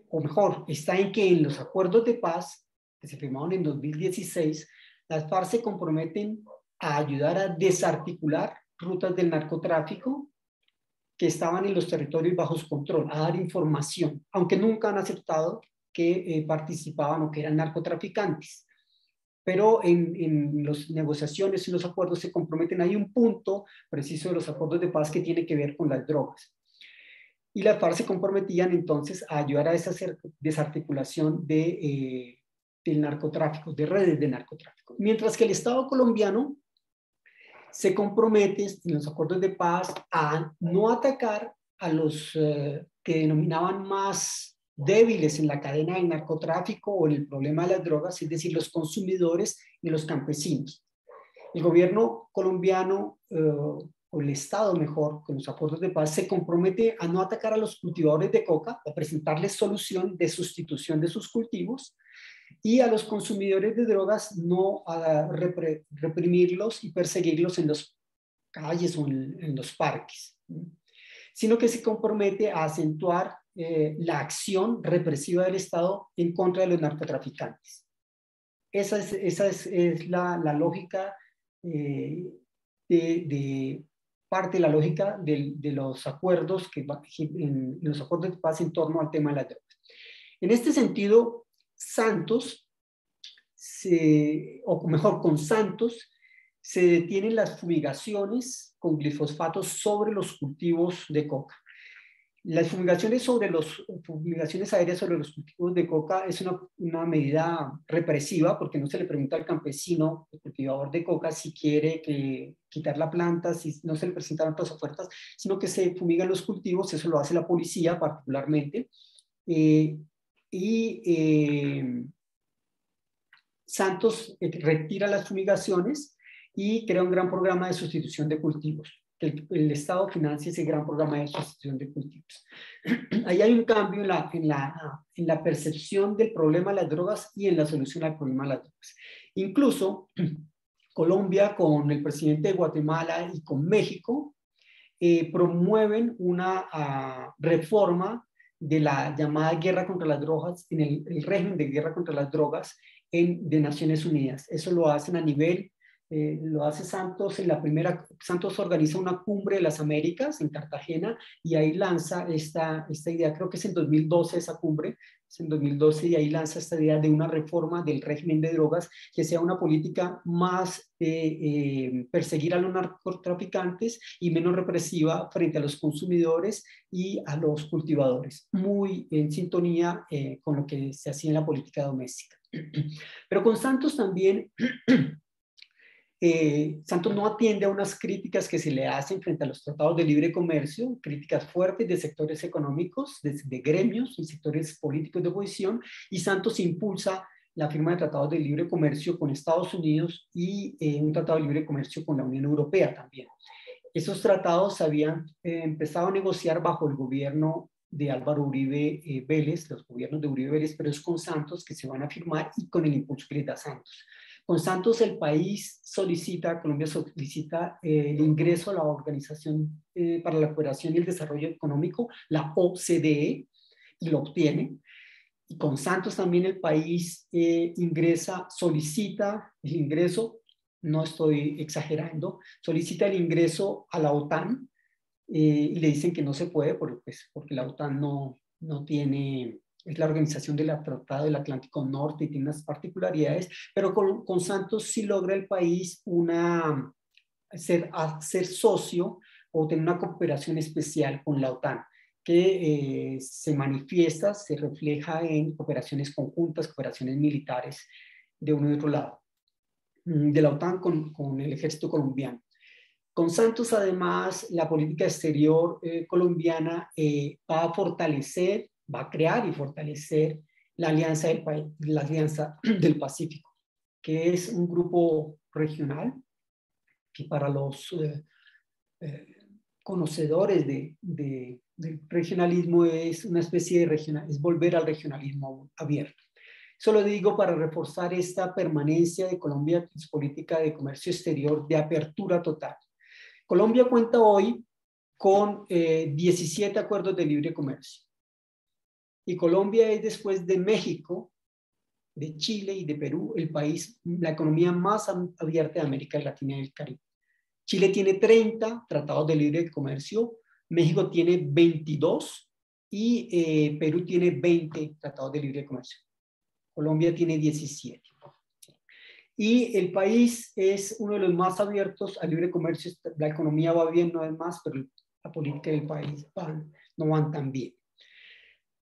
o mejor, está en que en los acuerdos de paz que se firmaron en 2016, las FARC se comprometen a ayudar a desarticular rutas del narcotráfico que estaban en los territorios bajo su control, a dar información, aunque nunca han aceptado que participaban o que eran narcotraficantes. Pero en las negociaciones y los acuerdos se comprometen. Hay un punto preciso de los acuerdos de paz que tiene que ver con las drogas. y las FARC se comprometían entonces a ayudar a esa desarticulación del narcotráfico, de redes de narcotráfico. Mientras que el Estado colombiano se compromete en los acuerdos de paz a no atacar a los que denominaban más débiles en la cadena del narcotráfico o en el problema de las drogas, es decir, los consumidores y los campesinos. El gobierno colombiano, o el Estado mejor, con los acuerdos de paz, se compromete a no atacar a los cultivadores de coca, a presentarles solución de sustitución de sus cultivos, y a los consumidores de drogas no a reprimirlos y perseguirlos en las calles o en los parques, sino que se compromete a acentuar la acción represiva del Estado en contra de los narcotraficantes. Esa es la lógica de parte de la lógica de los acuerdos en los acuerdos de paz en torno al tema de las drogas. En este sentido, Santos, o mejor, con Santos, se detienen las fumigaciones con glifosfato sobre los cultivos de coca. Las fumigaciones aéreas sobre los cultivos de coca es una medida represiva, porque no se le pregunta al campesino, el cultivador de coca, si quiere quitar la planta, si no se le presentan otras ofertas, sino que se fumigan los cultivos. Eso lo hace la policía particularmente. Santos retira las fumigaciones y crea un gran programa de sustitución de cultivos. Que el Estado financia ese gran programa de sustitución de cultivos. Ahí hay un cambio en la percepción del problema de las drogas y en la solución al problema de las drogas. Incluso Colombia, con el presidente de Guatemala y con México, promueven una reforma de la llamada guerra contra las drogas, en el régimen de guerra contra las drogas de Naciones Unidas. Eso lo hacen a nivel, lo hace Santos Santos organiza una cumbre de las Américas en Cartagena y ahí lanza esta idea, creo que es en 2012 esa cumbre, es en 2012, y ahí lanza esta idea de una reforma del régimen de drogas que sea una política más de perseguir a los narcotraficantes y menos represiva frente a los consumidores y a los cultivadores, muy en sintonía con lo que se hacía en la política doméstica. Pero con Santos también, Santos no atiende a unas críticas que se le hacen frente a los tratados de libre comercio, críticas fuertes de sectores económicos, de gremios y sectores políticos de oposición, y Santos impulsa la firma de tratados de libre comercio con Estados Unidos y un tratado de libre comercio con la Unión Europea también. Esos tratados se habían empezado a negociar bajo el gobierno de Álvaro Uribe Vélez, los gobiernos de Uribe Vélez, pero es con Santos que se van a firmar y con el impulso que les da Santos. Con Santos Colombia solicita el ingreso a la Organización para la Cooperación y el Desarrollo Económico, la OCDE, y lo obtiene. Y con Santos también el país solicita el ingreso, no estoy exagerando, solicita el ingreso a la OTAN, y le dicen que no se puede porque la OTAN no tiene, es la organización del Tratado del Atlántico Norte y tiene unas particularidades, pero con Santos sí logra el país ser socio o tener una cooperación especial con la OTAN, que se manifiesta, se refleja en cooperaciones conjuntas, cooperaciones militares de uno y otro lado, de la OTAN con el ejército colombiano. Con Santos, además, la política exterior colombiana va a crear y fortalecer la Alianza del Pacífico, que es un grupo regional que para los conocedores del regionalismo es una especie de es volver al regionalismo abierto. Eso lo digo para reforzar esta permanencia de Colombia en su política de comercio exterior de apertura total. Colombia cuenta hoy con 17 acuerdos de libre comercio. Y Colombia es, después de México, de Chile y de Perú, la economía más abierta de América Latina y el Caribe. Chile tiene 30 tratados de libre comercio, México tiene 22 y Perú tiene 20 tratados de libre comercio. Colombia tiene 17. Y el país es uno de los más abiertos al libre comercio. La economía va bien, no es más, pero la política del país va no van tan bien.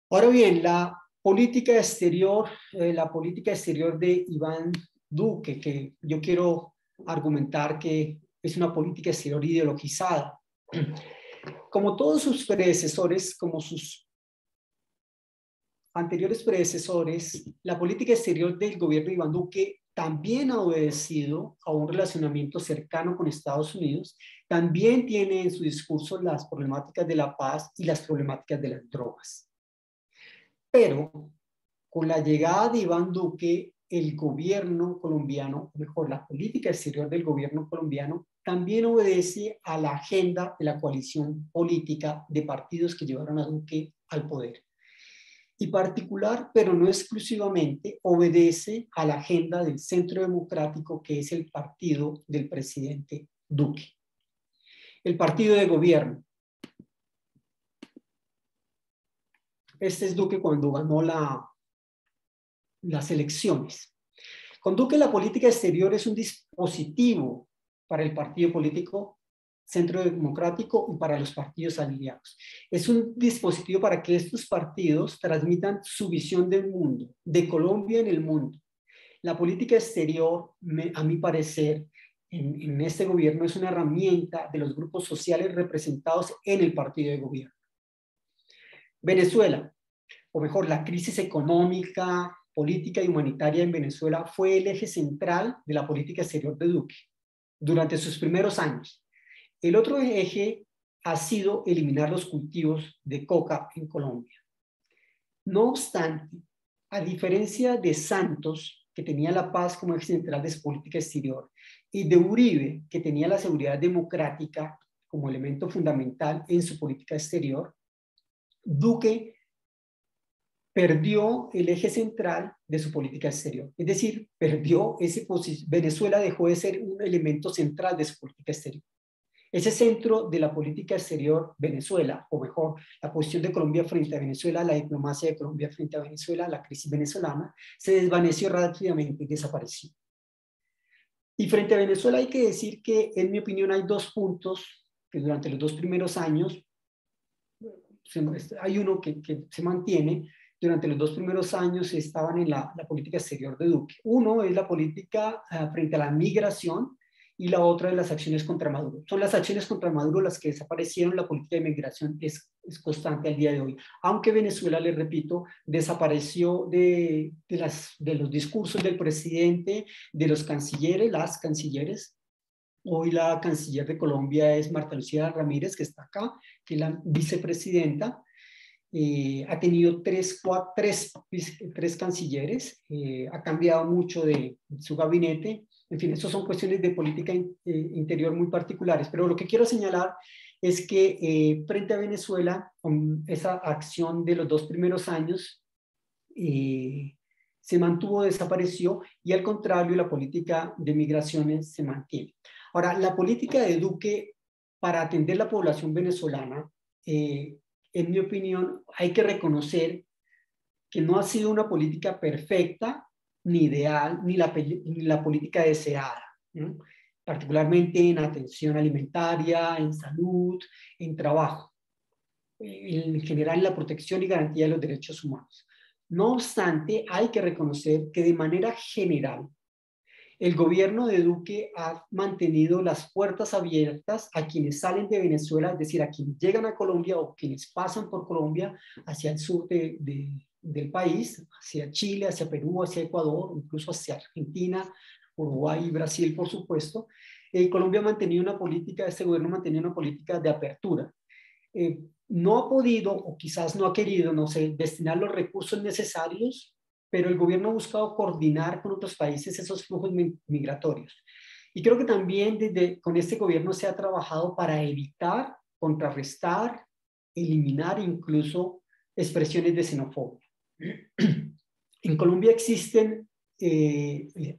Ahora bien, la política exterior de Iván Duque, que yo quiero argumentar que es una política exterior ideologizada. Como todos sus predecesores, como sus anteriores predecesores, la política exterior del gobierno de Iván Duque también ha obedecido a un relacionamiento cercano con Estados Unidos, también tiene en su discurso las problemáticas de la paz y las problemáticas de las drogas. Pero con la llegada de Iván Duque, el gobierno colombiano, o mejor, la política exterior del gobierno colombiano, también obedece a la agenda de la coalición política de partidos que llevaron a Duque al poder. Y particular, pero no exclusivamente, obedece a la agenda del Centro Democrático, que es el partido del presidente Duque. El partido de gobierno. Este es Duque cuando ganó las elecciones. Con Duque la política exterior es un dispositivo para el partido político Centro Democrático y para los partidos aliados. Es un dispositivo para que estos partidos transmitan su visión del mundo, de Colombia en el mundo. La política exterior, a mi parecer, en este gobierno es una herramienta de los grupos sociales representados en el partido de gobierno. Venezuela, o mejor, la crisis económica, política y humanitaria en Venezuela fue el eje central de la política exterior de Duque durante sus primeros años. El otro eje ha sido eliminar los cultivos de coca en Colombia. No obstante, a diferencia de Santos, que tenía la paz como eje central de su política exterior, y de Uribe, que tenía la seguridad democrática como elemento fundamental en su política exterior, Duque perdió el eje central de su política exterior. Es decir, Venezuela dejó de ser un elemento central de su política exterior. Ese centro de la política exterior, Venezuela, o mejor, la posición de Colombia frente a Venezuela, la diplomacia de Colombia frente a Venezuela, la crisis venezolana, se desvaneció rápidamente y desapareció. Y frente a Venezuela hay que decir que, en mi opinión, hay dos puntos que durante los 2 primeros años, hay uno que se mantiene, durante los 2 primeros años estaban en la política exterior de Duque. Uno es la política frente a la migración, y la otra de las acciones contra Maduro. Son las acciones contra Maduro las que desaparecieron, la política de migración es constante al día de hoy. Aunque Venezuela, les repito, desapareció de los discursos del presidente, de los cancilleres, las cancilleres. Hoy la canciller de Colombia es Marta Lucía Ramírez, que está acá, que es la vicepresidenta. Ha tenido tres cancilleres, ha cambiado mucho de su gabinete. En fin, eso son cuestiones de política interior muy particulares, pero lo que quiero señalar es que frente a Venezuela, con esa acción de los 2 primeros años, se mantuvo, desapareció, y al contrario, la política de migraciones se mantiene. Ahora, la política de Duque para atender la población venezolana, en mi opinión, hay que reconocer que no ha sido una política perfecta, ni ideal, ni la política deseada, ¿no? Particularmente en atención alimentaria, en salud, en trabajo, en general en la protección y garantía de los derechos humanos. No obstante, hay que reconocer que de manera general, el gobierno de Duque ha mantenido las puertas abiertas a quienes salen de Venezuela, es decir, a quienes llegan a Colombia o quienes pasan por Colombia hacia el sur del país, hacia Chile, hacia Perú, hacia Ecuador, incluso hacia Argentina, Uruguay y Brasil, por supuesto. Colombia ha mantenido una política, este gobierno ha mantenido una política de apertura. No ha podido, o quizás no ha querido, no sé, destinar los recursos necesarios, pero el gobierno ha buscado coordinar con otros países esos flujos migratorios. Y creo que también con este gobierno se ha trabajado para evitar, contrarrestar, eliminar incluso expresiones de xenofobia. En Colombia existen,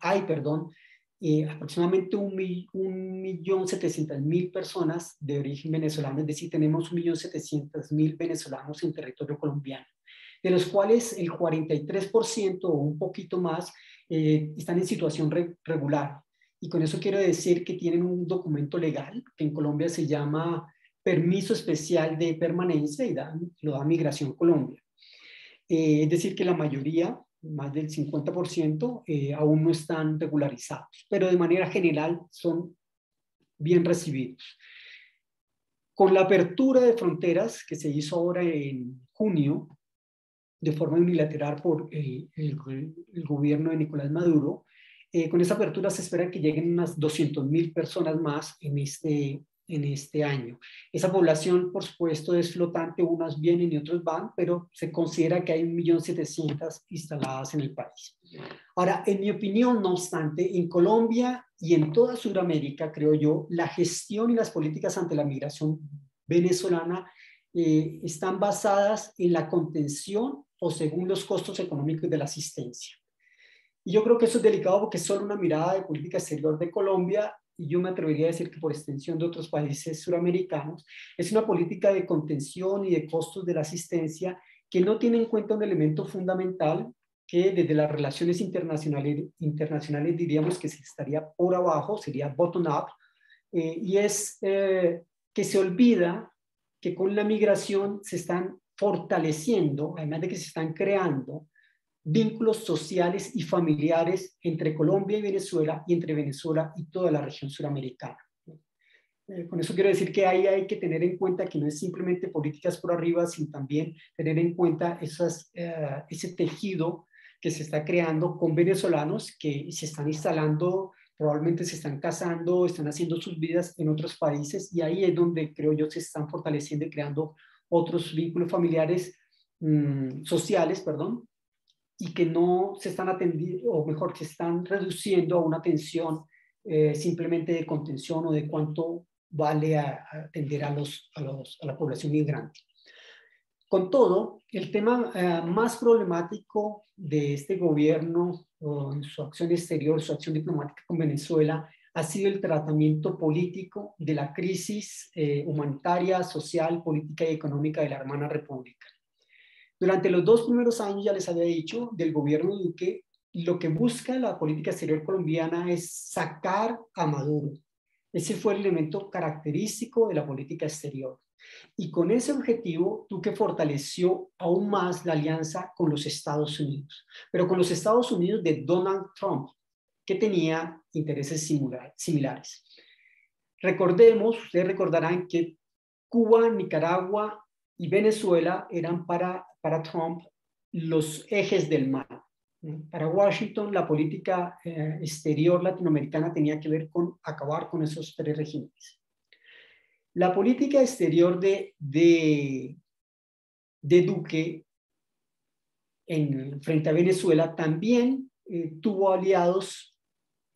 aproximadamente 1.700.000 personas de origen venezolano, es decir, tenemos 1.700.000 venezolanos en territorio colombiano, de los cuales el 43% o un poquito más están en situación regular. Y con eso quiero decir que tienen un documento legal que en Colombia se llama permiso especial de permanencia y lo da Migración Colombia. Es decir, que la mayoría, más del 50%, aún no están regularizados, pero de manera general son bien recibidos. Con la apertura de fronteras que se hizo ahora en junio, de forma unilateral por el gobierno de Nicolás Maduro, con esa apertura se espera que lleguen unas 200.000 personas más en este año. Esa población, por supuesto, es flotante, unas vienen y otros van, pero se considera que hay 1.700.000 instaladas en el país. Ahora, en mi opinión, no obstante, en Colombia y en toda Sudamérica, creo yo, la gestión y las políticas ante la migración venezolana están basadas en la contención o según los costos económicos de la asistencia. Y yo creo que eso es delicado porque es solo una mirada de política exterior de Colombia, y yo me atrevería a decir que por extensión de otros países suramericanos, es una política de contención y de costos de la asistencia que no tiene en cuenta un elemento fundamental que desde las relaciones internacionales diríamos que se estaría por abajo, sería bottom-up, y es que se olvida que con la migración se están fortaleciendo, además de que se están creando vínculos sociales y familiares entre Colombia y Venezuela y entre Venezuela y toda la región suramericana. Con eso quiero decir que ahí hay que tener en cuenta que no es simplemente políticas por arriba, sino también tener en cuenta ese tejido que se está creando con venezolanos que se están instalando, probablemente se están casando, están haciendo sus vidas en otros países, y ahí es donde creo yo se están fortaleciendo y creando otros vínculos familiares, sociales, perdón, y que no se están atendiendo, o mejor, se están reduciendo a una atención simplemente de contención o de cuánto vale a atender a la población migrante. Con todo, el tema más problemático de este gobierno en su acción exterior, su acción diplomática con Venezuela, ha sido el tratamiento político de la crisis humanitaria, social, política y económica de la hermana república. Durante los 2 primeros años, ya les había dicho, del gobierno de Duque, lo que busca la política exterior colombiana es sacar a Maduro. Ese fue el elemento característico de la política exterior. Y con ese objetivo, Duque fortaleció aún más la alianza con los Estados Unidos, pero con los Estados Unidos de Donald Trump, que tenía intereses similares. Recordemos, ustedes recordarán que Cuba, Nicaragua y Venezuela eran para Trump los ejes del mal. Para Washington, la política exterior latinoamericana tenía que ver con acabar con esos 3 regímenes. La política exterior de Duque frente a Venezuela también tuvo aliados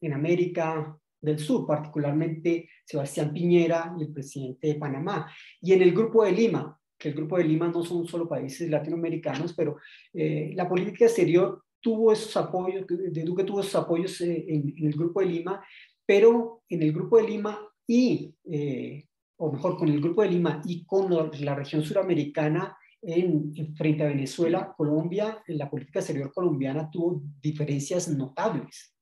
en América del Sur, particularmente Sebastián Piñera y el presidente de Panamá. Y en el Grupo de Lima, que el Grupo de Lima no son solo países latinoamericanos, pero la política exterior tuvo esos apoyos, de Duque tuvo esos apoyos en el Grupo de Lima, pero en el Grupo de Lima o mejor, con el Grupo de Lima y con la región suramericana frente a Venezuela, Colombia, la política exterior colombiana tuvo diferencias notables.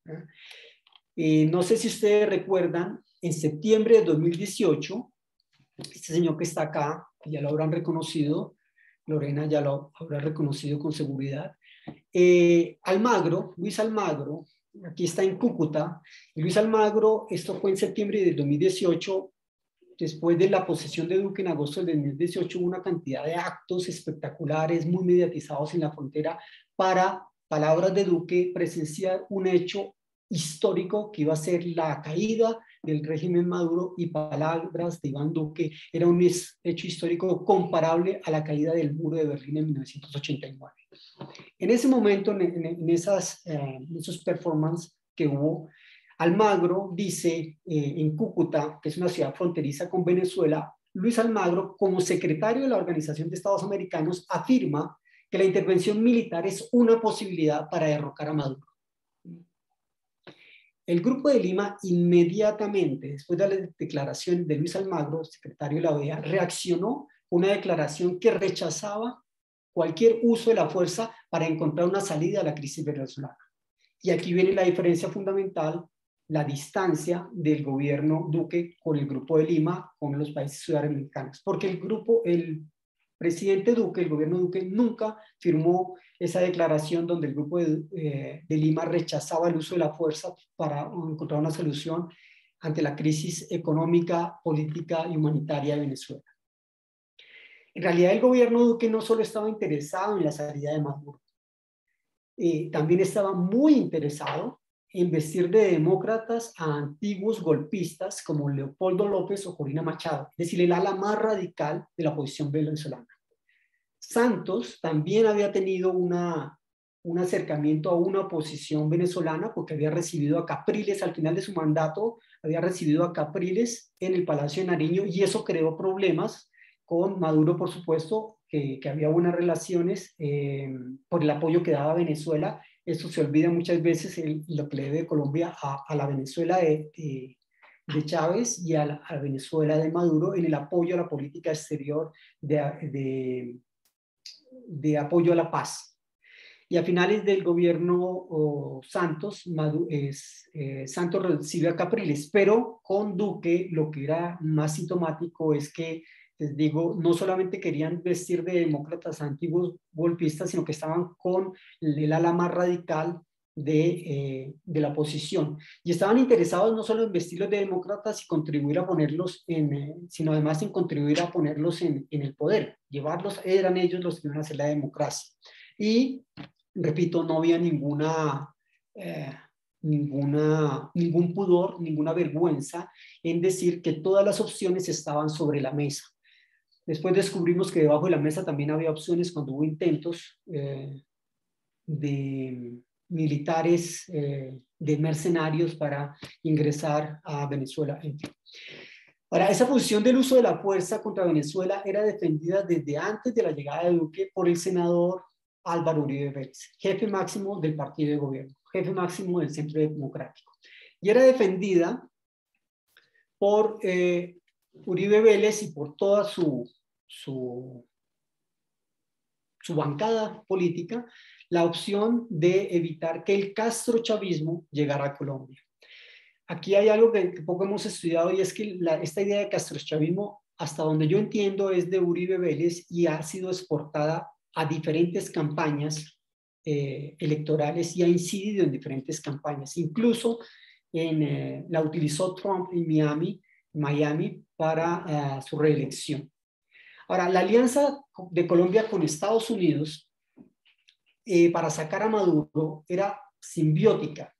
No sé si ustedes recuerdan, en septiembre de 2018, este señor que está acá, ya lo habrán reconocido, Lorena ya lo habrá reconocido con seguridad, Luis Almagro, aquí está en Cúcuta, y Luis Almagro, esto fue en septiembre de 2018, después de la posesión de Duque en agosto del 2018, hubo una cantidad de actos espectaculares, muy mediatizados en la frontera, para, palabras de Duque, presenciar un hecho histórico que iba a ser la caída del régimen Maduro, y palabras de Iván Duque, era un hecho histórico comparable a la caída del muro de Berlín en 1989. En ese momento, en esos performances que hubo, Almagro dice en Cúcuta, que es una ciudad fronteriza con Venezuela, Luis Almagro, como secretario de la Organización de Estados Americanos, afirma que la intervención militar es una posibilidad para derrocar a Maduro. El Grupo de Lima inmediatamente, después de la declaración de Luis Almagro, secretario de la OEA, reaccionó con una declaración que rechazaba cualquier uso de la fuerza para encontrar una salida a la crisis venezolana. Y aquí viene la diferencia fundamental la distancia del gobierno Duque con el Grupo de Lima, con los países sudamericanos, porque el presidente Duque, el gobierno Duque, nunca firmó esa declaración donde el Grupo de Lima rechazaba el uso de la fuerza para encontrar una solución ante la crisis económica, política y humanitaria de Venezuela. En realidad, el gobierno Duque no solo estaba interesado en la salida de Maduro, también estaba muy interesado en vestir de demócratas a antiguos golpistas como Leopoldo López o Corina Machado, es decir, el ala más radical de la oposición venezolana. Santos también había tenido un acercamiento a una oposición venezolana porque había recibido a Capriles al final de su mandato, había recibido a Capriles en el Palacio de Nariño, y eso creó problemas con Maduro, por supuesto, que había buenas relaciones por el apoyo que daba Venezuela. Eso se olvida muchas veces, lo que le debe Colombia a la Venezuela de Chávez y a la Venezuela de Maduro en el apoyo a la política exterior de apoyo a la paz. Y a finales del gobierno Santos, Santos recibe a Capriles, pero con Duque lo que era más sintomático es que, les digo, no solamente querían vestir de demócratas antiguos golpistas, sino que estaban con el ala más radical de la oposición. Y estaban interesados no solo en vestirlos de demócratas y contribuir a ponerlos sino además en contribuir a ponerlos en el poder. Llevarlos, eran ellos los que iban a hacer la democracia. Y, repito, no había ningún pudor, ninguna vergüenza en decir que todas las opciones estaban sobre la mesa. Después descubrimos que debajo de la mesa también había opciones cuando hubo intentos de militares, de mercenarios para ingresar a Venezuela. Ahora, esa posición del uso de la fuerza contra Venezuela era defendida desde antes de la llegada de Duque por el senador Álvaro Uribe Vélez, jefe máximo del partido de gobierno, jefe máximo del Centro Democrático. Y era defendida por Uribe Vélez y por toda su bancada política, la opción de evitar que el castrochavismo llegara a Colombia. Aquí hay algo que poco hemos estudiado, y es que esta idea de castrochavismo, hasta donde yo entiendo, es de Uribe Vélez y ha sido exportada a diferentes campañas electorales y ha incidido en diferentes campañas. Incluso la utilizó Trump en Miami para su reelección. Ahora, la alianza de Colombia con Estados Unidos para sacar a Maduro era simbiótica,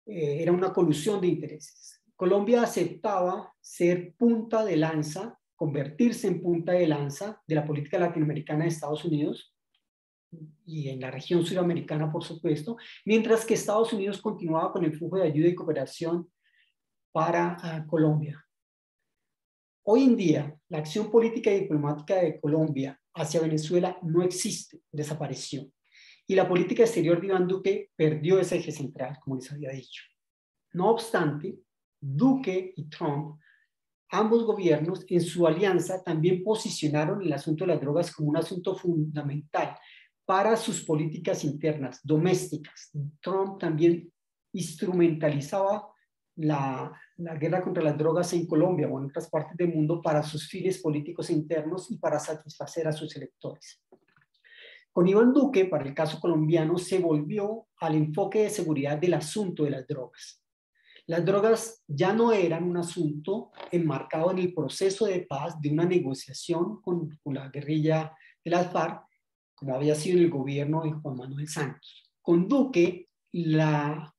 era una colusión de intereses. Colombia aceptaba ser punta de lanza, convertirse en punta de lanza de la política latinoamericana de Estados Unidos y en la región sudamericana, por supuesto, mientras que Estados Unidos continuaba con el flujo de ayuda y cooperación para Colombia. Hoy en día, la acción política y diplomática de Colombia hacia Venezuela no existe, desapareció. Y la política exterior de Iván Duque perdió ese eje central, como les había dicho. No obstante, Duque y Trump, ambos gobiernos, en su alianza también posicionaron el asunto de las drogas como un asunto fundamental para sus políticas internas, domésticas. Trump también instrumentalizaba la guerra contra las drogas en Colombia o en otras partes del mundo para sus fines políticos internos y para satisfacer a sus electores. Con Iván Duque, para el caso colombiano, se volvió al enfoque de seguridad del asunto de las drogas. Las drogas ya no eran un asunto enmarcado en el proceso de paz de una negociación con la guerrilla de las FARC, como había sido en el gobierno de Juan Manuel Santos. Con Duque, las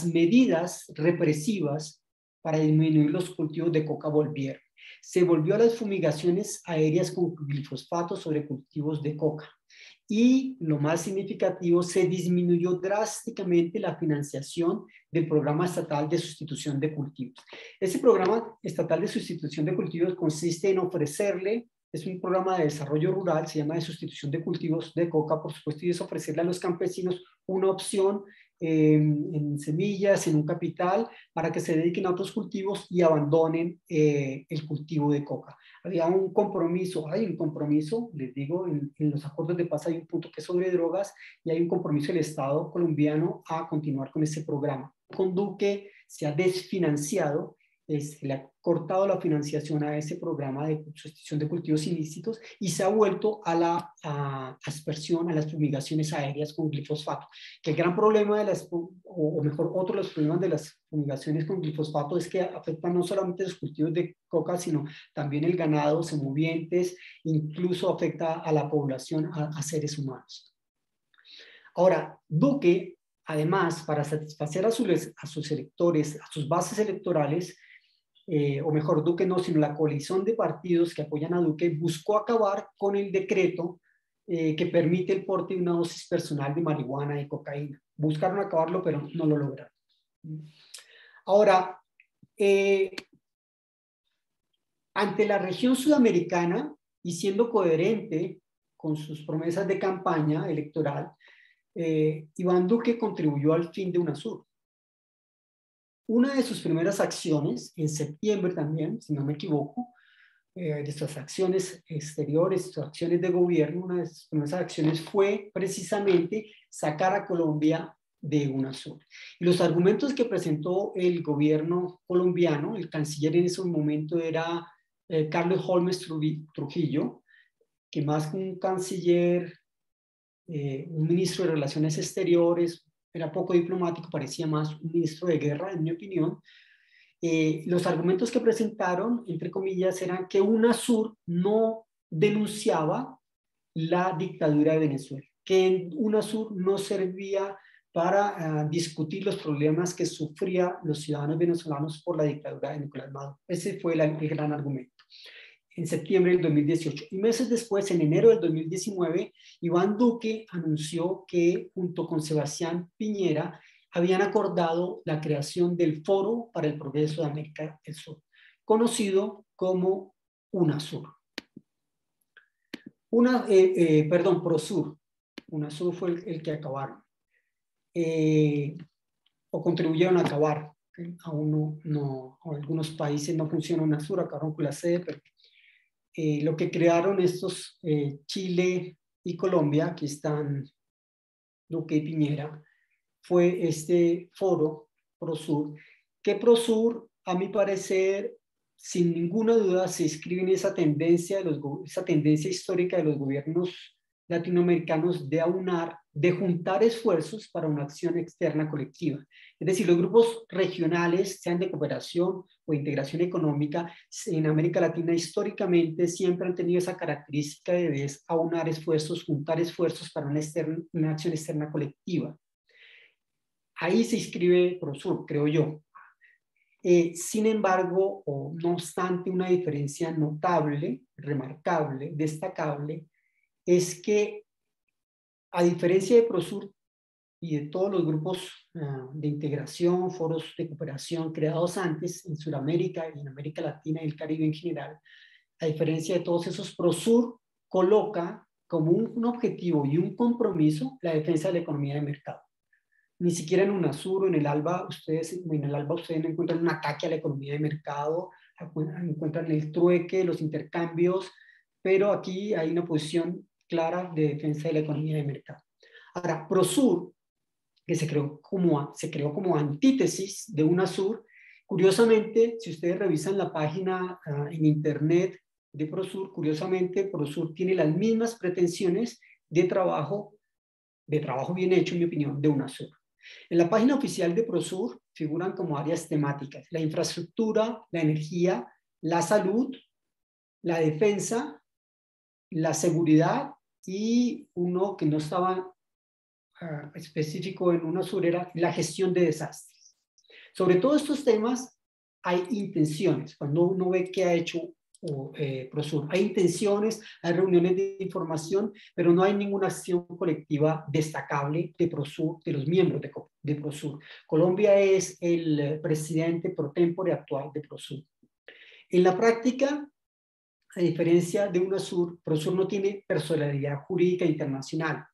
medidas represivas para disminuir los cultivos de coca volvieron. Se volvió a las fumigaciones aéreas con glifosfato sobre cultivos de coca. Y lo más significativo, se disminuyó drásticamente la financiación del programa estatal de sustitución de cultivos. Ese programa estatal de sustitución de cultivos consiste en ofrecerle, es un programa de desarrollo rural, se llama de sustitución de cultivos de coca, por supuesto, y es ofrecerle a los campesinos una opción en semillas, en un capital, para que se dediquen a otros cultivos y abandonen el cultivo de coca. Había un compromiso, hay un compromiso, les digo, en los acuerdos de paz hay un punto que es sobre drogas y hay un compromiso del Estado colombiano a continuar con ese programa. con Duque se ha desfinanciado, le ha cortado la financiación a ese programa de sustitución de cultivos ilícitos y se ha vuelto a la aspersión, a las fumigaciones aéreas con glifosfato. Que el gran problema de las, o mejor, otro de los problemas de las fumigaciones con glifosfato es que afectan no solamente los cultivos de coca, sino también el ganado, semovientes, incluso afecta a la población, a seres humanos. Ahora, Duque, además, para satisfacer a sus electores, a sus bases electorales, o mejor, Duque no, sino la coalición de partidos que apoyan a Duque, buscó acabar con el decreto que permite el porte de una dosis personal de marihuana y cocaína. Buscaron acabarlo, pero no lo lograron. Ahora, ante la región sudamericana y siendo coherente con sus promesas de campaña electoral, Iván Duque contribuyó al fin de UNASUR. Una de sus primeras acciones, en septiembre también, si no me equivoco, de sus acciones exteriores, sus acciones de gobierno, una de sus primeras acciones fue precisamente sacar a Colombia de UNASUR. Y los argumentos que presentó el gobierno colombiano, el canciller en ese momento era Carlos Holmes Trujillo, que más que un canciller, un ministro de Relaciones Exteriores, era poco diplomático, parecía más un ministro de guerra, en mi opinión. Los argumentos que presentaron, entre comillas, eran que UNASUR no denunciaba la dictadura de Venezuela, que UNASUR no servía para discutir los problemas que sufrían los ciudadanos venezolanos por la dictadura de Nicolás Maduro. Ese fue el gran argumento. En septiembre del 2018. Y meses después, en enero del 2019, Iván Duque anunció que junto con Sebastián Piñera habían acordado la creación del Foro para el Progreso de América del Sur, conocido como UNASUR. PROSUR. UNASUR fue el que acabaron. O contribuyeron a acabar. Aún no, algunos países no funciona UNASUR, acabaron con la sede, pero lo que crearon estos Chile y Colombia, aquí están Duque y Piñera, fue este foro PROSUR, que PROSUR, a mi parecer, sin ninguna duda, se inscribe en esa tendencia histórica de los gobiernos latinoamericanos de aunar, de juntar esfuerzos para una acción externa colectiva. Es decir, los grupos regionales, sean de cooperación o integración económica, en América Latina históricamente siempre han tenido esa característica de aunar esfuerzos, juntar esfuerzos para una acción externa colectiva. Ahí se inscribe PROSUR, creo yo. Sin embargo, o no obstante, una diferencia notable, remarcable, destacable, es que a diferencia de PROSUR y de todos los grupos de integración, foros de cooperación creados antes en Sudamérica y en América Latina y el Caribe en general, a diferencia de todos esos, PROSUR coloca como un objetivo y un compromiso la defensa de la economía de mercado. Ni siquiera en UNASUR o en el ALBA ustedes no encuentran un ataque a la economía de mercado, encuentran el trueque, los intercambios, pero aquí hay una posición clara de defensa de la economía de mercado. Ahora, PROSUR, que se creó como antítesis de UNASUR, curiosamente, si ustedes revisan la página en internet de PROSUR, curiosamente, PROSUR tiene las mismas pretensiones de trabajo bien hecho, en mi opinión, de UNASUR. En la página oficial de PROSUR figuran como áreas temáticas: la infraestructura, la energía, la salud, la defensa, la seguridad y uno que no estaba específico en UNASUR era la gestión de desastres. Sobre todos estos temas hay intenciones. Cuando uno ve qué ha hecho PROSUR, hay intenciones, hay reuniones de información, pero no hay ninguna acción colectiva destacable de PROSUR, de los miembros de PROSUR. Colombia es el presidente pro tempore actual de PROSUR. En la práctica, a diferencia de UNASUR, PROSUR no tiene personalidad jurídica internacional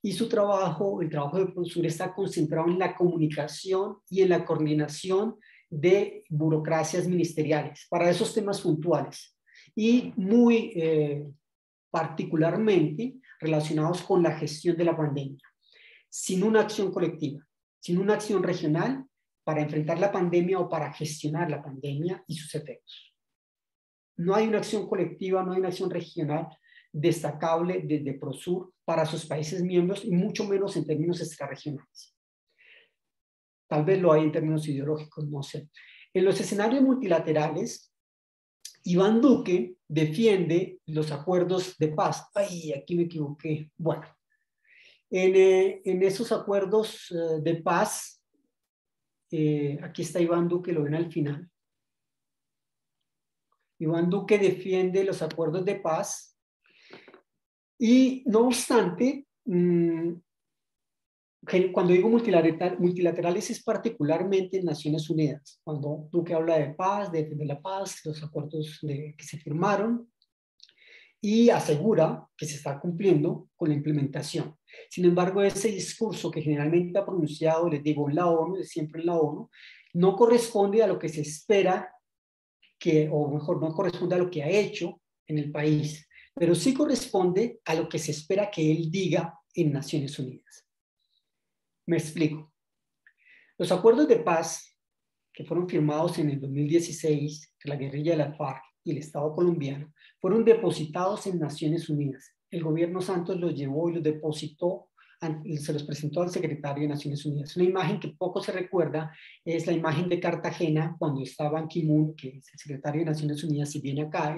y su trabajo, el trabajo de PROSUR, está concentrado en la comunicación y en la coordinación de burocracias ministeriales para esos temas puntuales y muy particularmente relacionados con la gestión de la pandemia, sin una acción colectiva, sin una acción regional para enfrentar la pandemia o para gestionar la pandemia y sus efectos. No hay una acción colectiva, no hay una acción regional destacable desde Prosur para sus países miembros y mucho menos en términos extrarregionales. Tal vez lo hay en términos ideológicos, no sé. En los escenarios multilaterales, Iván Duque defiende los acuerdos de paz. Ay, aquí me equivoqué. Bueno, en esos acuerdos de paz, aquí está Iván Duque, lo ven al final. Iván Duque defiende los acuerdos de paz y, no obstante, cuando digo multilaterales es particularmente en Naciones Unidas. Cuando Duque habla de paz, de defender la paz, los acuerdos que se firmaron, y asegura que se está cumpliendo con la implementación. Sin embargo, ese discurso que generalmente ha pronunciado, les digo, en la ONU, siempre en la ONU, no corresponde a lo que se espera o mejor, no corresponde a lo que ha hecho en el país, pero sí corresponde a lo que se espera que él diga en Naciones Unidas. Me explico. Los acuerdos de paz que fueron firmados en el 2016 entre la guerrilla de la FARC y el Estado colombiano fueron depositados en Naciones Unidas. El gobierno Santos los llevó y los depositó, se los presentó al secretario de Naciones Unidas. Una imagen que poco se recuerda es la imagen de Cartagena cuando estaba Ban Ki-moon, que es el secretario de Naciones Unidas, y viene acá.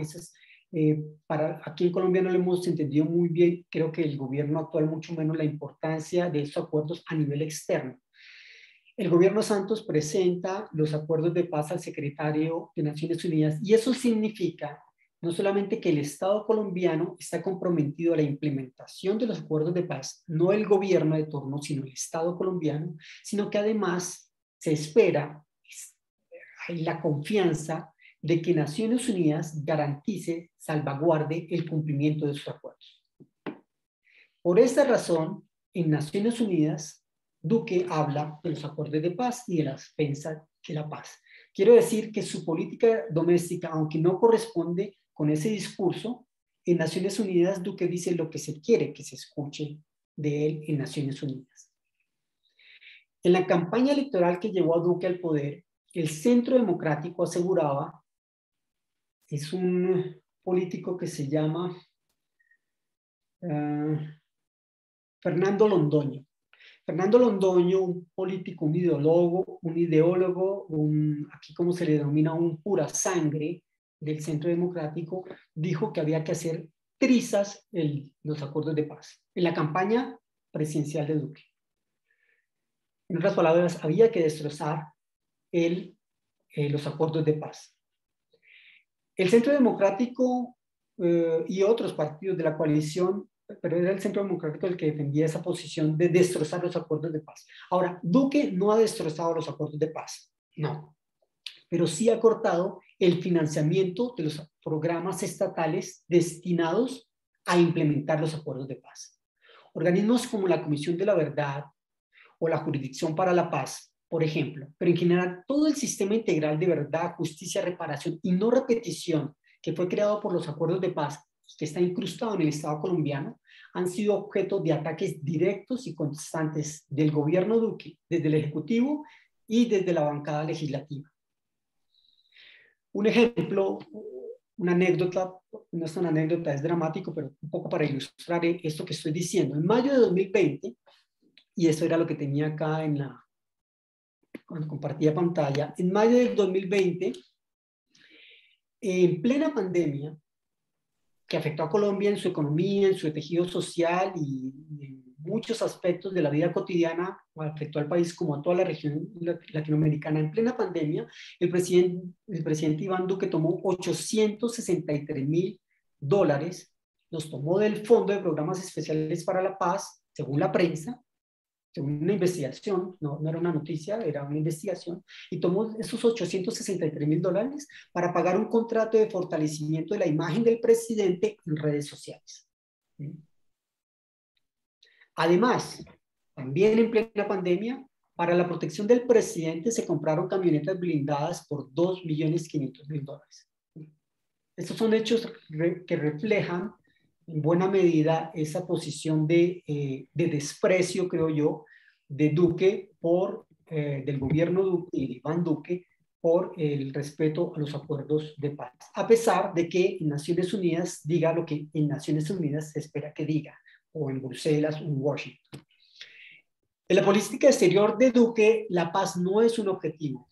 Aquí en Colombia no lo hemos entendido muy bien. Creo que el gobierno actual mucho menos la importancia de estos acuerdos a nivel externo. El gobierno Santos presenta los acuerdos de paz al secretario de Naciones Unidas y eso significa no solamente que el Estado colombiano está comprometido a la implementación de los acuerdos de paz, no el gobierno de turno, sino el Estado colombiano, sino que además se espera, hay la confianza de que Naciones Unidas garantice, salvaguarde el cumplimiento de sus acuerdos. Por esta razón, en Naciones Unidas, Duque habla de los acuerdos de paz y de la defensa de la paz. Quiero decir que su política doméstica, aunque no corresponde con ese discurso, en Naciones Unidas Duque dice lo que se quiere que se escuche de él en Naciones Unidas. En la campaña electoral que llevó a Duque al poder, el Centro Democrático aseguraba, es un político que se llama Fernando Londoño. Fernando Londoño, un político, un ideólogo, aquí como se le denomina un pura sangre del Centro Democrático, dijo que había que hacer trizas los acuerdos de paz en la campaña presidencial de Duque. En otras palabras, había que destrozar los acuerdos de paz. El Centro Democrático y otros partidos de la coalición, pero era el Centro Democrático el que defendía esa posición de destrozar los acuerdos de paz. Ahora, Duque no ha destrozado los acuerdos de paz, no, pero sí ha cortado el financiamiento de los programas estatales destinados a implementar los acuerdos de paz. Organismos como la Comisión de la Verdad o la Jurisdicción para la Paz, por ejemplo, pero en general todo el sistema integral de verdad, justicia, reparación y no repetición que fue creado por los acuerdos de paz, que está incrustado en el Estado colombiano, han sido objeto de ataques directos y constantes del gobierno Duque, desde el Ejecutivo y desde la bancada legislativa. Un ejemplo, una anécdota, no es una anécdota, es dramático, pero un poco para ilustrar esto que estoy diciendo. En mayo de 2020, y eso era lo que tenía acá cuando compartía pantalla, en mayo del 2020, en plena pandemia, que afectó a Colombia en su economía, en su tejido social y en muchos aspectos de la vida cotidiana, afectó al país como a toda la región latinoamericana. En plena pandemia, el presidente Iván Duque tomó $863.000, los tomó del Fondo de Programas Especiales para la Paz, según la prensa, según una investigación, no era una noticia, era una investigación, y tomó esos $863.000 para pagar un contrato de fortalecimiento de la imagen del presidente en redes sociales. Además, también en plena pandemia, para la protección del presidente se compraron camionetas blindadas por $2.500.000. Estos son hechos que reflejan en buena medida esa posición de desprecio, creo yo, de Duque por del gobierno Duque y de Iván Duque por el respeto a los acuerdos de paz, a pesar de que en Naciones Unidas diga lo que en Naciones Unidas se espera que diga, o en Bruselas o en Washington. En la política exterior de Duque, la paz no es un objetivo.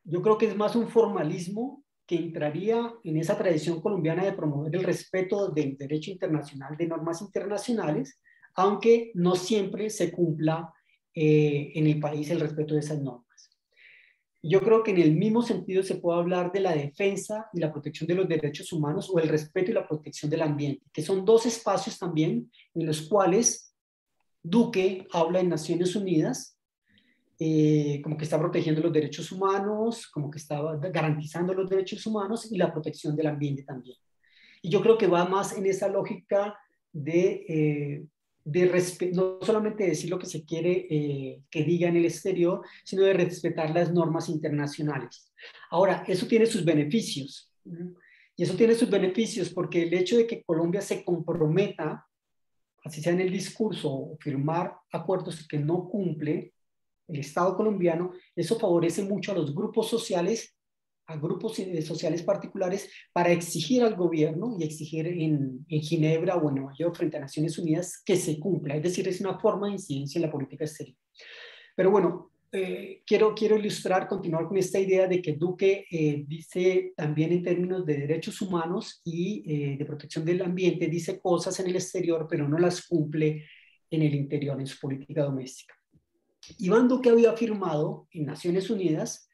Yo creo que es más un formalismo que entraría en esa tradición colombiana de promover el respeto del derecho internacional, de normas internacionales, aunque no siempre se cumpla en el país el respeto de esas normas. Yo creo que en el mismo sentido se puede hablar de la defensa y la protección de los derechos humanos o el respeto y la protección del ambiente, que son dos espacios también en los cuales Duque habla en Naciones Unidas, como que está protegiendo los derechos humanos, como que está garantizando los derechos humanos y la protección del ambiente también. Y yo creo que va más en esa lógica no solamente decir lo que se quiere que diga en el exterior, sino de respetar las normas internacionales. Ahora, eso tiene sus beneficios. Y eso tiene sus beneficios porque el hecho de que Colombia se comprometa, así sea en el discurso, o firmar acuerdos que no cumple el Estado colombiano, eso favorece mucho a los grupos sociales, a grupos sociales particulares, para exigir al gobierno y exigir en Ginebra o en Nueva York frente a Naciones Unidas que se cumpla. Es decir, es una forma de incidencia en la política exterior. Pero bueno, quiero ilustrar, continuar con esta idea de que Duque dice también en términos de derechos humanos y de protección del ambiente, dice cosas en el exterior, pero no las cumple en el interior, en su política doméstica. Iván Duque había firmado en Naciones Unidas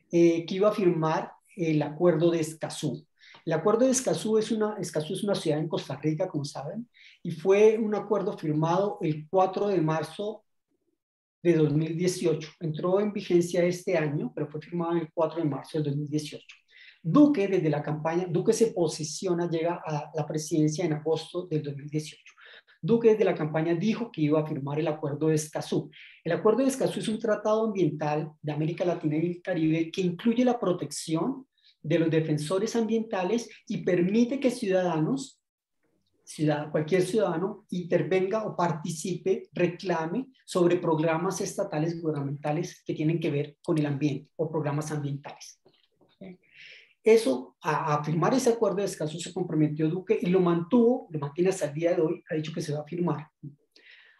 que iba a firmar el acuerdo de Escazú. El acuerdo de Escazú es una ciudad en Costa Rica, como saben, y fue un acuerdo firmado el 4 de marzo de 2018. Entró en vigencia este año, pero fue firmado el 4 de marzo de 2018. Duque, desde la campaña, Duque se posiciona, llega a la presidencia en agosto del 2018. Duque desde la campaña dijo que iba a firmar el Acuerdo de Escazú. El Acuerdo de Escazú es un tratado ambiental de América Latina y el Caribe que incluye la protección de los defensores ambientales y permite que cualquier ciudadano intervenga o participe, reclame sobre programas estatales gubernamentales que tienen que ver con el ambiente o programas ambientales. Eso, a firmar ese acuerdo de Escazú se comprometió Duque y lo mantiene hasta el día de hoy, ha dicho que se va a firmar.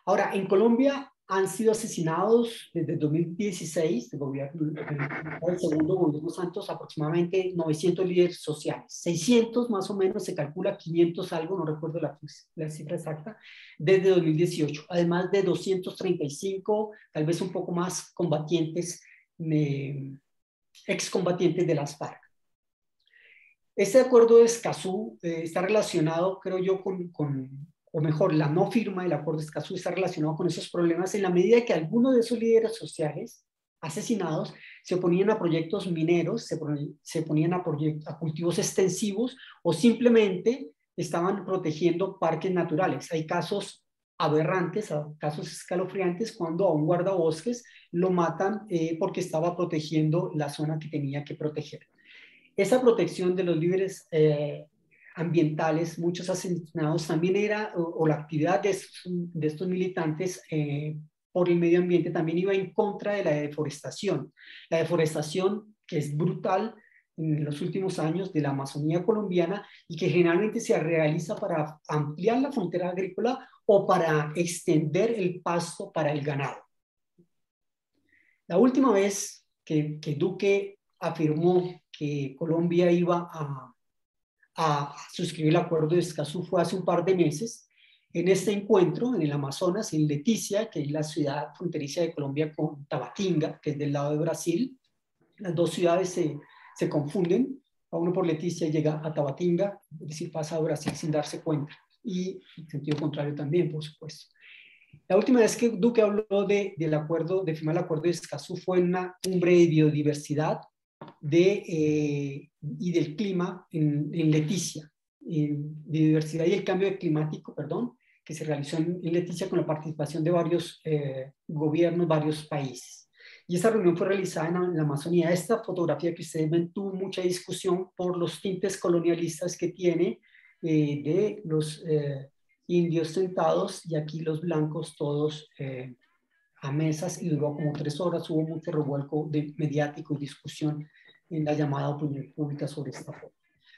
Ahora, en Colombia han sido asesinados desde 2016, el segundo gobierno Santos, aproximadamente 900 líderes sociales, 600 más o menos, se calcula 500 algo, no recuerdo la cifra exacta, desde 2018, además de 235, tal vez un poco más, excombatientes de las FARC. Este acuerdo de Escazú está relacionado, creo yo, o mejor, la no firma del acuerdo de Escazú está relacionado con esos problemas en la medida que algunos de esos líderes sociales asesinados se oponían a proyectos mineros, se oponían a cultivos extensivos o simplemente estaban protegiendo parques naturales. Hay casos aberrantes, casos escalofriantes cuando a un guardabosques lo matan porque estaba protegiendo la zona que tenía que proteger. Esa protección de los líderes ambientales, muchos asesinados, también era, o la actividad de estos militantes por el medio ambiente también iba en contra de la deforestación. La deforestación que es brutal en los últimos años de la Amazonía colombiana y que generalmente se realiza para ampliar la frontera agrícola o para extender el pasto para el ganado. La última vez que Duque afirmó que Colombia iba a suscribir el acuerdo de Escazú fue hace un par de meses. En este encuentro, en el Amazonas, en Leticia, que es la ciudad fronteriza de Colombia con Tabatinga, que es del lado de Brasil, las dos ciudades se confunden, a uno por Leticia llega a Tabatinga, es decir, pasa a Brasil sin darse cuenta, y en sentido contrario también, por supuesto. La última vez que Duque habló de firmar el acuerdo de Escazú fue en una cumbre de biodiversidad y del clima en Leticia, biodiversidad y el cambio climático, que se realizó en Leticia con la participación de varios gobiernos, varios países. Y esa reunión fue realizada en la Amazonía. Esta fotografía que ustedes ven tuvo mucha discusión por los tintes colonialistas que tiene de los indios sentados y aquí los blancos todos a mesas y duró como 3 horas. Hubo mucho revuelco mediático y discusión en la llamada opinión pública sobre esta foto.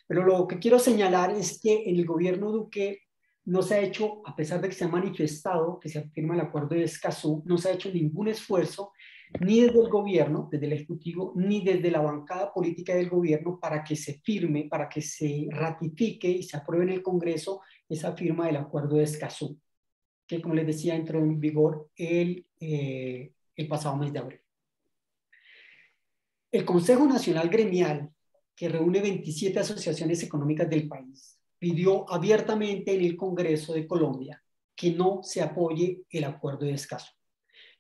Pero lo que quiero señalar es que en el gobierno Duque no se ha hecho, a pesar de que se ha manifestado que se firma el acuerdo de Escazú, no se ha hecho ningún esfuerzo ni desde el gobierno, desde el Ejecutivo, ni desde la bancada política del gobierno para que se firme, para que se ratifique y se apruebe en el Congreso esa firma del acuerdo de Escazú, que, como les decía, entró en vigor el pasado mes de abril. El Consejo Nacional Gremial, que reúne 27 asociaciones económicas del país, pidió abiertamente en el Congreso de Colombia que no se apoye el acuerdo de Escazú.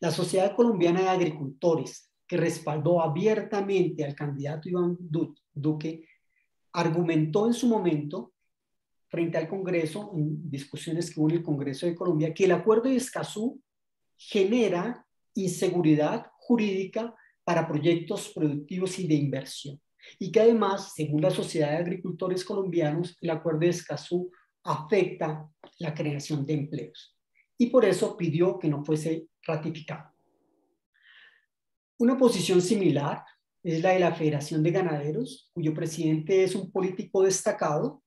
La Sociedad Colombiana de Agricultores, que respaldó abiertamente al candidato Iván Duque, argumentó en su momento frente al Congreso, en discusiones que hubo en el Congreso de Colombia, que el acuerdo de Escazú genera inseguridad jurídica para proyectos productivos y de inversión. Y que además, según la Sociedad de Agricultores Colombianos, el acuerdo de Escazú afecta la creación de empleos. Y por eso pidió que no fuese ratificado. Una posición similar es la de la Federación de Ganaderos, cuyo presidente es un político destacado,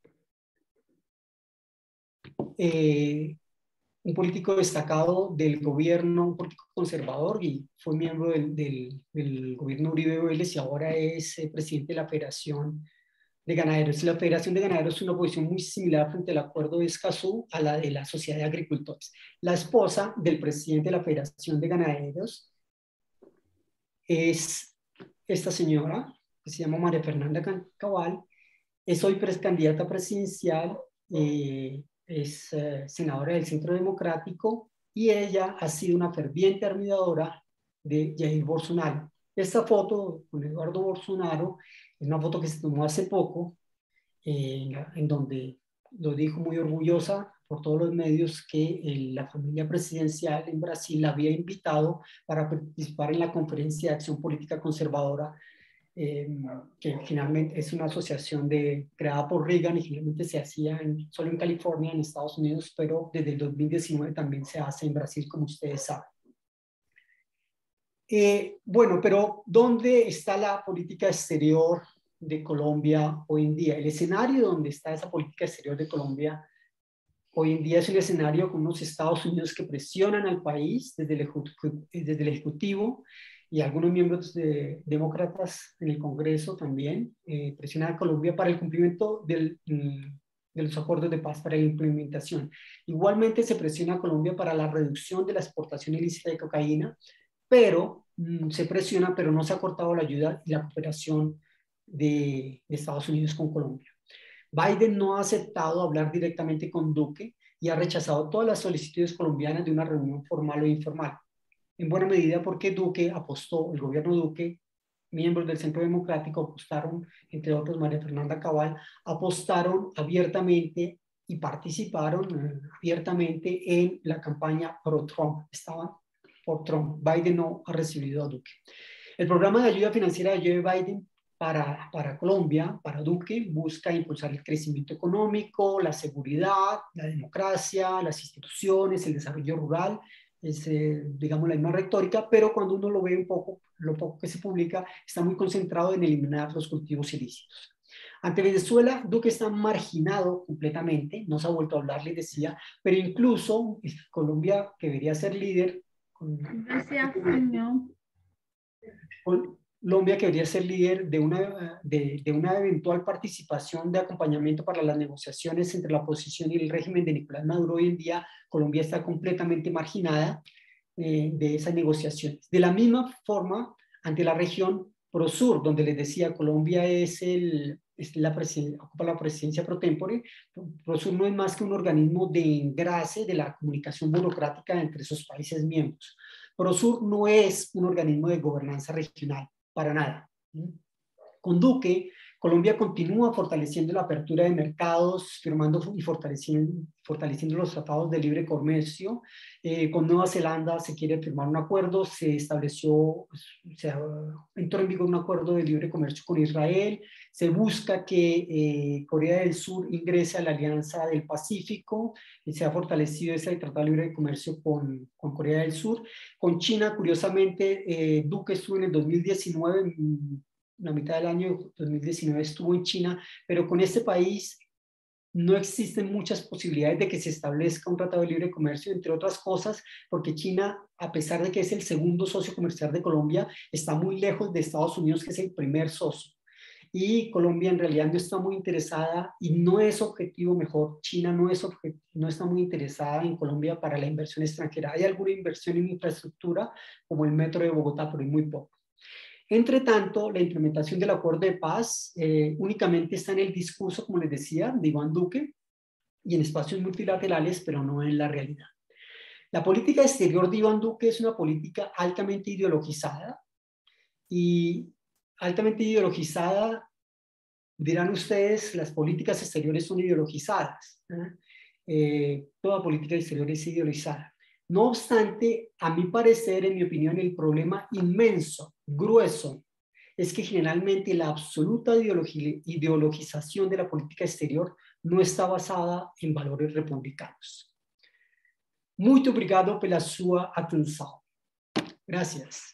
un político destacado del gobierno, un político conservador, y fue miembro del gobierno Uribe Vélez y ahora es presidente de la Federación de Ganaderos. La Federación de Ganaderos es una posición muy similar frente al acuerdo de Escazú a la de la Sociedad de Agricultores. La esposa del presidente de la Federación de Ganaderos es esta señora, que se llama María Fernanda Cabal, es hoy candidata presidencial, es senadora del Centro Democrático, y ella ha sido una ferviente admiradora de Jair Bolsonaro. Esta foto con Eduardo Bolsonaro es una foto que se tomó hace poco, en donde lo dijo muy orgullosa por todos los medios que la familia presidencial en Brasil la había invitado para participar en la Conferencia de Acción Política Conservadora, que finalmente es una asociación creada por Reagan y finalmente se hacía solo en California, en Estados Unidos, pero desde el 2019 también se hace en Brasil, como ustedes saben. Bueno, pero ¿dónde está la política exterior de Colombia hoy en día? El escenario donde está esa política exterior de Colombia hoy en día es un escenario con unos Estados Unidos que presionan al país desde el Ejecutivo, y algunos miembros demócratas en el Congreso también presionan a Colombia para el cumplimiento de los acuerdos de paz, para la implementación. Igualmente se presiona a Colombia para la reducción de la exportación ilícita de cocaína, pero se presiona, pero no se ha cortado la ayuda y la cooperación de Estados Unidos con Colombia. Biden no ha aceptado hablar directamente con Duque y ha rechazado todas las solicitudes colombianas de una reunión formal o informal. En buena medida porque Duque apostó, el gobierno Duque, miembros del Centro Democrático apostaron, entre otros María Fernanda Cabal, apostaron abiertamente y participaron abiertamente en la campaña pro-Trump. Estaban por Trump. Biden no ha recibido a Duque. El programa de ayuda financiera de Joe Biden para Colombia, para Duque, busca impulsar el crecimiento económico, la seguridad, la democracia, las instituciones, el desarrollo rural. Es, digamos, la misma retórica, pero cuando uno lo ve un poco, lo poco que se publica, está muy concentrado en eliminar los cultivos ilícitos. Ante Venezuela, Duque está marginado completamente, no se ha vuelto a hablar, les decía, pero incluso Colombia, que debería ser líder, Gracias, señor. Colombia que debería ser líder de una eventual participación de acompañamiento para las negociaciones entre la oposición y el régimen de Nicolás Maduro. Hoy en día Colombia está completamente marginada de esas negociaciones. De la misma forma, ante la región Prosur, donde les decía, Colombia ocupa la presidencia pro tempore. Prosur no es más que un organismo de engrase de la comunicación burocrática entre esos países miembros. Prosur no es un organismo de gobernanza regional, para nada. Con Duque, Colombia continúa fortaleciendo la apertura de mercados, firmando y fortaleciendo los tratados de libre comercio. Con Nueva Zelanda se quiere firmar un acuerdo, se entró en vigor un acuerdo de libre comercio con Israel, se busca que Corea del Sur ingrese a la Alianza del Pacífico, y se ha fortalecido ese tratado de libre comercio con Corea del Sur. Con China, curiosamente, Duque estuvo en el 2019, la mitad del año 2019 estuvo en China, pero con este país no existen muchas posibilidades de que se establezca un tratado de libre comercio, entre otras cosas, porque China, a pesar de que es el segundo socio comercial de Colombia, está muy lejos de Estados Unidos, que es el primer socio. Y Colombia en realidad no está muy interesada y no es objetivo, mejor, China no está muy interesada en Colombia para la inversión extranjera. Hay alguna inversión en infraestructura, como el metro de Bogotá, pero muy poco. Entre tanto, la implementación del acuerdo de paz únicamente está en el discurso, como les decía, de Iván Duque y en espacios multilaterales, pero no en la realidad. La política exterior de Iván Duque es una política altamente ideologizada y altamente ideologizada, dirán ustedes, las políticas exteriores son ideologizadas. Toda política exterior es ideologizada. No obstante, a mi parecer, en mi opinión, el problema inmenso, grueso, es que generalmente la absoluta ideologización de la política exterior no está basada en valores republicanos. Muito obrigado pela sua atenção. Gracias.